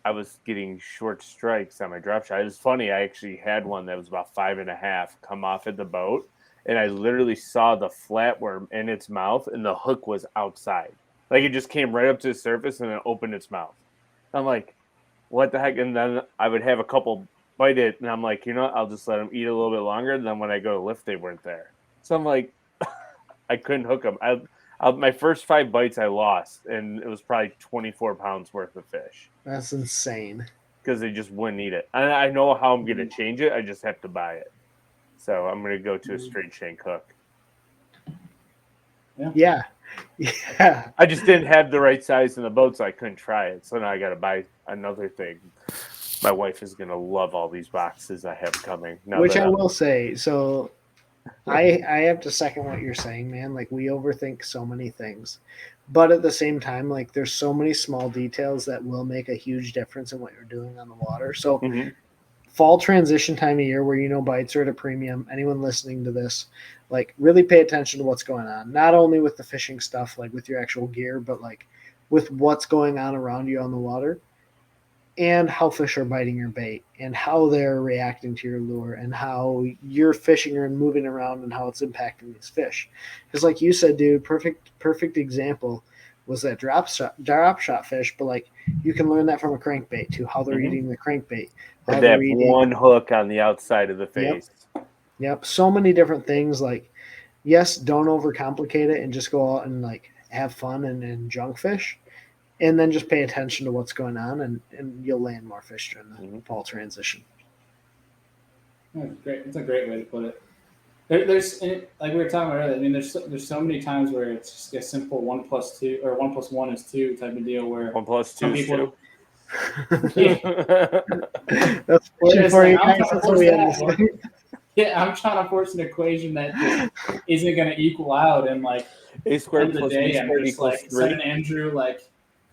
I was getting short strikes on my drop shot. It was funny. I actually had one that was about 5.5 come off at the boat, and I literally saw the flatworm in its mouth, and the hook was outside. Like, it just came right up to the surface and then opened its mouth. I'm like, what the heck? And then I would have a couple bite it, and I'm like, you know what? I'll just let them eat a little bit longer. And then when I go to lift, they weren't there. So I'm like, I couldn't hook them. My first 5 bites I lost, and it was probably 24 pounds worth of fish That's insane. because they just wouldn't eat it. I know how I'm going to change it. I just have to buy it. So I'm going to go to a straight shank hook. Yeah. I just didn't have the right size in the boat, so I couldn't try it. So now I got to buy another thing. My wife is going to love all these boxes I have coming. Which I will say, so I have to second what you're saying, man. Like, we overthink so many things. But at the same time, like, there's so many small details that will make a huge difference in what you're doing on the water. So fall transition time of year where bites are at a premium, anyone listening to this, like, really pay attention to what's going on. Not only with the fishing stuff, like with your actual gear, but like with what's going on around you on the water. And how fish are biting your bait and how they're reacting to your lure and how you're fishing and moving around and how it's impacting these fish. Because like you said, dude, perfect example was that drop shot fish, but like you can learn that from a crankbait too, how they're eating the crankbait. Or they have one hook on the outside of the face. Yep. So many different things. Like, yes, don't overcomplicate it and just go out and like have fun and junk fish. And then just pay attention to what's going on, and you'll land more fish during the fall transition. That's great. That's a great way to put it. There's like we were talking about earlier. I mean, there's so many times where it's just a simple 1 + 2 or 1 + 1 is 2 type of deal. Where 1 + 2 is 2. That's for you guys. That's what we have. Yeah, I'm trying to force an equation that just isn't going to equal out. And like, A squared end of the plus B day, I'm squared just equals like 3. sending Andrew like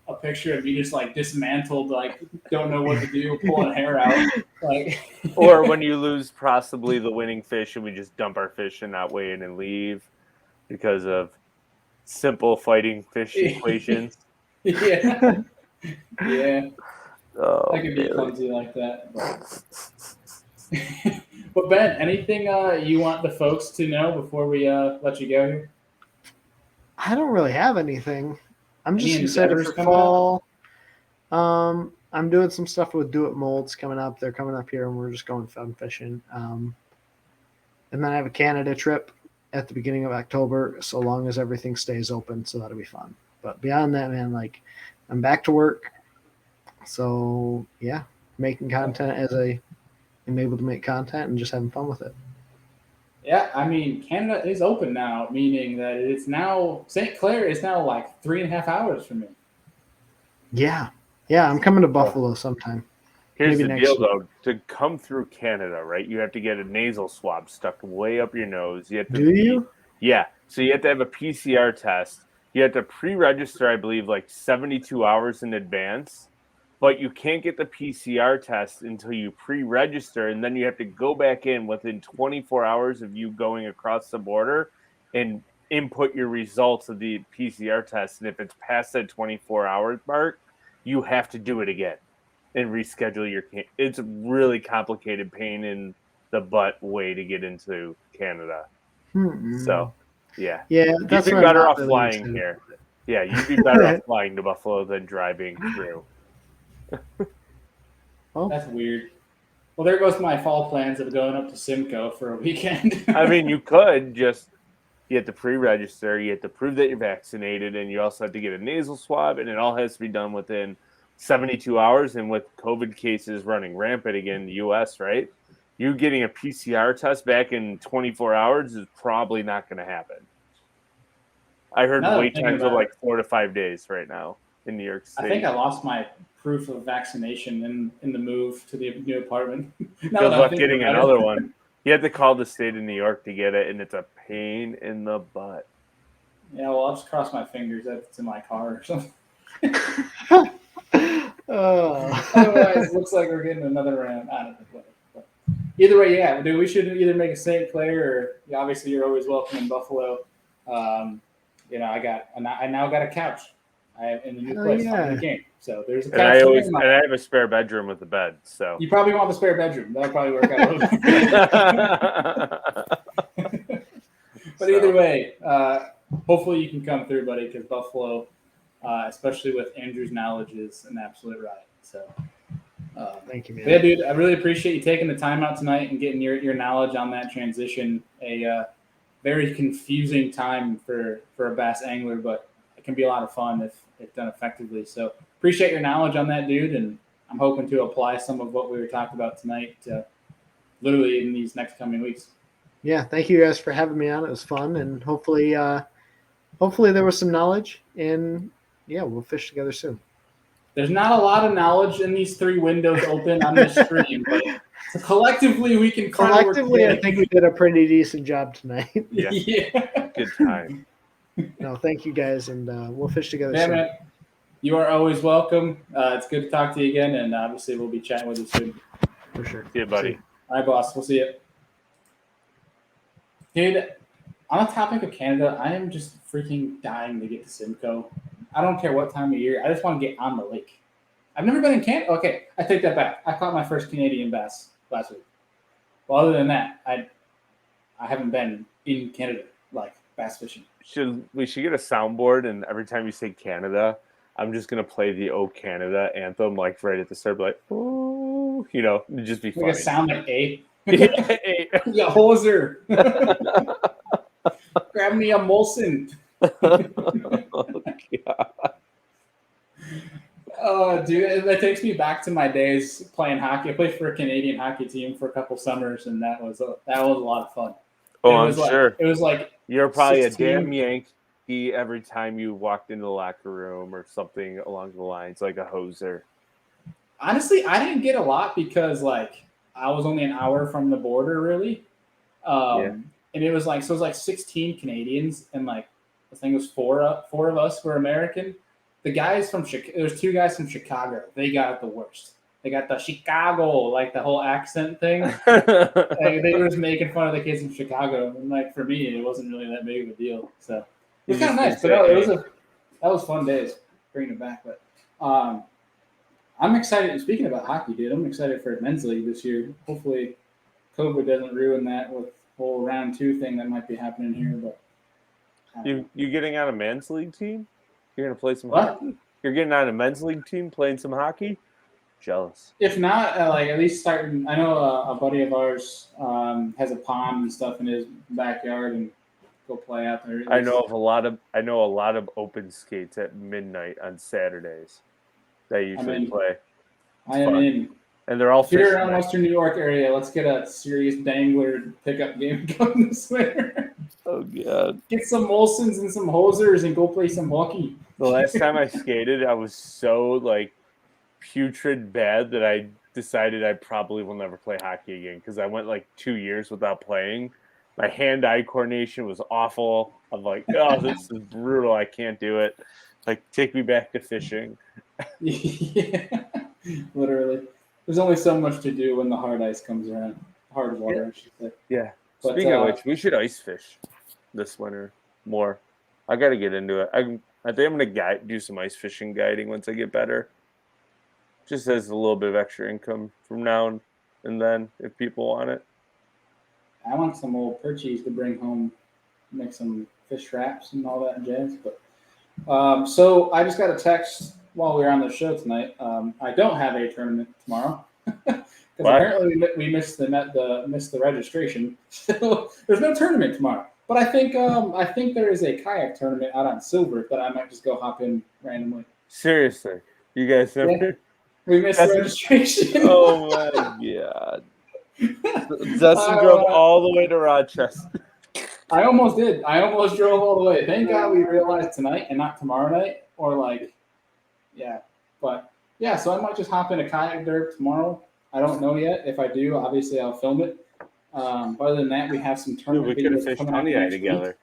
a picture of me just like dismantled, like don't know what to do, pulling hair out, like. Or when you lose possibly the winning fish and we just dump our fish and not weigh in and leave because of simple fighting fish equations. Yeah. Oh, I can be clumsy like that. But Ben, anything you want the folks to know before we let you go here? I don't really have anything. I'm just Any excited endeavors for coming fall. I'm doing some stuff with Do It Molds coming up. They're coming up here, and we're just going fun fishing. And then I have a Canada trip at the beginning of October, so long as everything stays open. So that'll be fun. But beyond that, man, like I'm back to work. So yeah, making content as I am able to make content and just having fun with it. Yeah, I mean, Canada is open now, meaning that it's now St. Clair is now like 3.5 hours from me. Yeah, I'm coming to Buffalo sometime. Here's Maybe the deal, though. To come through Canada, right, you have to get a nasal swab stuck way up your nose. You have to Do you? Yeah. So you have to have a PCR test. You have to pre-register, I believe, like 72 hours in advance. But you can't get the PCR test until you pre-register, and then you have to go back in within 24 hours of you going across the border and input your results of the PCR test. And if it's past that 24-hour mark, you have to do it again and reschedule your. It's a really complicated pain in the butt way to get into Canada. So, yeah, that's you'd be where better I'm off really flying here. Yeah, you'd be better off flying to Buffalo than driving through. Oh, that's weird. Well, there goes my fall plans of going up to Simcoe for a weekend. I mean, you have to pre-register, you have to prove that you're vaccinated, and you also have to get a nasal swab, and it all has to be done within 72 hours. And with COVID cases running rampant again in the U.S., right? You getting a PCR test back in 24 hours is probably not going to happen. I heard wait times are like 4 to 5 days right now in New York State. I think I lost my proof of vaccination in the move to the new apartment. Good luck getting another one. You have to call the state of New York to get it, and it's a pain in the butt. Yeah, well, I'll just cross my fingers that it's in my car or something. Otherwise, it looks like we're getting another round out of the way. But either way, yeah, dude, we should either make a St. Clair or obviously you're always welcome in Buffalo. I now got a couch. I have in the new place in the game. So there's a couch. And I have a spare bedroom with a bed. So you probably want the spare bedroom. That'll probably work out a little bit. But either way, hopefully you can come through, buddy, because Buffalo, especially with Andrew's knowledge, is an absolute riot. So thank you, man. Yeah, dude, I really appreciate you taking the time out tonight and getting your knowledge on that transition. A very confusing time for a bass angler, but it can be a lot of fun if done effectively. So appreciate your knowledge on that, dude, and I'm hoping to apply some of what we were talking about tonight literally in these next coming weeks. Yeah, thank you guys for having me on. It was fun, and hopefully there was some knowledge. And yeah, we'll fish together soon. There's not a lot of knowledge in these 3 windows open on this stream, but so collectively we can collectively. I think we did a pretty decent job tonight. Yeah. Yeah. Good time. No, thank you guys, and we'll fish together Yeah, soon. man. You are always welcome. It's good to talk to you again, and obviously we'll be chatting with you soon. For sure. See you, buddy. All right, boss. We'll see you. Dude, on the topic of Canada, I am just freaking dying to get to Simcoe. I don't care what time of year. I just want to get on the lake. I've never been in Canada. Okay, I take that back. I caught my first Canadian bass last week. Well, other than that, I haven't been in Canada, like bass fishing. We should get a soundboard, and every time you say Canada, I'm just gonna play the "Oh Canada" anthem, like right at the start, like "Oh," it'd just be funny. Like a sound like A. Yeah, hoser. Grab me a Molson. Oh, dude, that takes me back to my days playing hockey. I played for a Canadian hockey team for a couple summers, and that was a lot of fun. Oh, I'm sure. It was like you're probably 16. a damn Yankee every time you walked into the locker room or something along the lines, like a hoser. Honestly, I didn't get a lot because I was only an hour from the border, really. And it was like 16 Canadians, and I think it was four of us were American. The guys from there's 2 guys from Chicago. They got it the worst. They got the Chicago, like the whole accent thing. They were just making fun of the kids from Chicago, and for me, it wasn't really that big of a deal. So it was kind of nice. But that was fun days bringing it back. But I'm excited. Speaking about hockey, dude, I'm excited for men's league this year. Hopefully, COVID doesn't ruin that with the whole round 2 thing that might be happening here. But you getting on a men's league team? You're gonna play some what? hockey? You're getting on a men's league team playing some hockey? Jealous. If not, at least starting. I know a buddy of ours has a pond and stuff in his backyard, and go play out there. I know a lot of open skates at midnight on Saturdays. They usually play. I am in. And they're all if you're around Western New York area, let's get a serious dangler pickup game going this winter. Oh god! Get some Molsons and some hosers and go play some hockey. The last time I skated, I was so putrid bad that I decided I probably will never play hockey again because I went 2 years without playing. My hand-eye coordination was awful. I'm like, oh, this is brutal. I can't do it. Take me back to fishing. Yeah, literally. There's only so much to do when the hard ice comes around. Hard water, I should say. Yeah. But, speaking of which, we should ice fish this winter more. I got to get into it. I think I'm going to do some ice fishing guiding once I get better. Just as a little bit of extra income from now and then if people want it. I want some old perchies to bring home, make some fish wraps and all that jazz. But so I just got a text while we were on the show tonight. I don't have a tournament tomorrow because apparently we missed the registration. So there's no tournament tomorrow. But I think there is a kayak tournament out on Silver that I might just go hop in randomly. Seriously, you guys never? Yeah. We missed the registration. Oh my god! Dustin drove all the way to Rochester. I almost did. I almost drove all the way. Thank God we realized tonight and not tomorrow night. Or yeah. But yeah, so I might just hop in a kayak derp tomorrow. I don't know yet. If I do, obviously I'll film it. But other than that, we have some tournament. We could have fished honey eye together.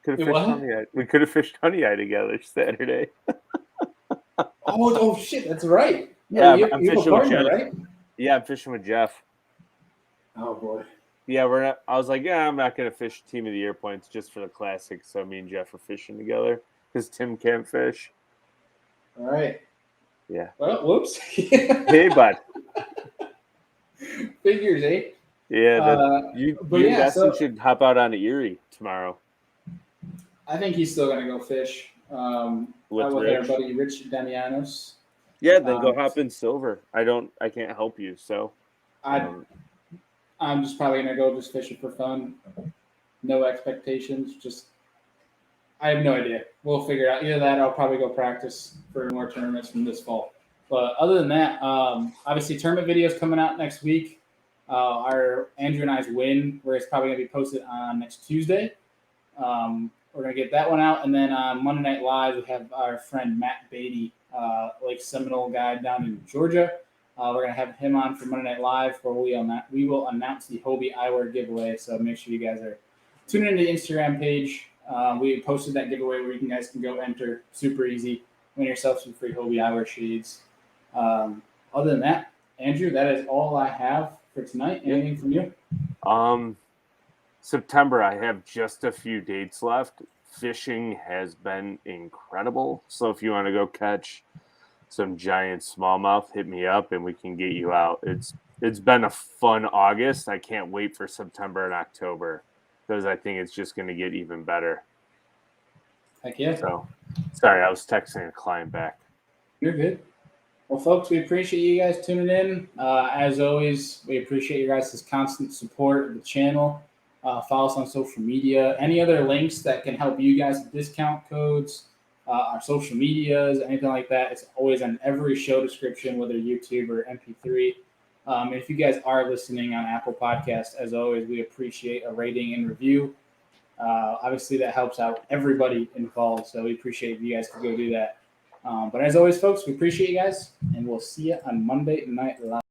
We could have fished honey eye together Saturday. Oh shit, that's right. Yeah, you I'm have fishing a partner, with Jeff. right? Yeah, I'm fishing with Jeff. Oh boy. Yeah, I was like, I'm not gonna fish Team of the Year points just for the classic. So me and Jeff are fishing together because Tim can't fish. All right. Yeah. Well, whoops. Hey, bud. Figures, eh? Yeah. Dustin should hop out on Erie tomorrow. I think he's still gonna go fish. With our buddy Rich Damianos. Yeah, then go hop in Silver. I can't help you, so I'm just probably gonna go just fishing for fun. no expectations. Just I have no idea. We'll figure it out. Either that, or I'll probably go practice for more tournaments from this fall. But other than that, obviously tournament videos coming out next week. Our Andrew and I's win, where it's probably gonna be posted on next Tuesday. We're gonna get that one out, and then on Monday Night Live, we have our friend Matt Beatty, Lake Seminole guy down in Georgia. We're gonna have him on for Monday Night Live, where we will announce the Hobie Eyewear giveaway. So make sure you guys are tuning into the Instagram page. We posted that giveaway where you guys can go enter. Super easy. Win yourself some free Hobie Eyewear shades. Other than that, Andrew, that is all I have for tonight. Anything from you? September, I have just a few dates left. Fishing has been incredible. So if you want to go catch some giant smallmouth, hit me up and we can get you out. It's been a fun August. I can't wait for September and October because I think it's just going to get even better. Heck yeah. So, sorry, I was texting a client back. You're good. Well, folks, we appreciate you guys tuning in. As always, we appreciate your guys' constant support of the channel. Follow us on social media. Any other links that can help you guys with discount codes, our social medias, anything like that, it's always on every show description, whether YouTube or MP3. If you guys are listening on Apple Podcasts, as always, we appreciate a rating and review. Obviously, that helps out everybody involved, so we appreciate if you guys could go do that. But as always, folks, we appreciate you guys, and we'll see you on Monday Night Live.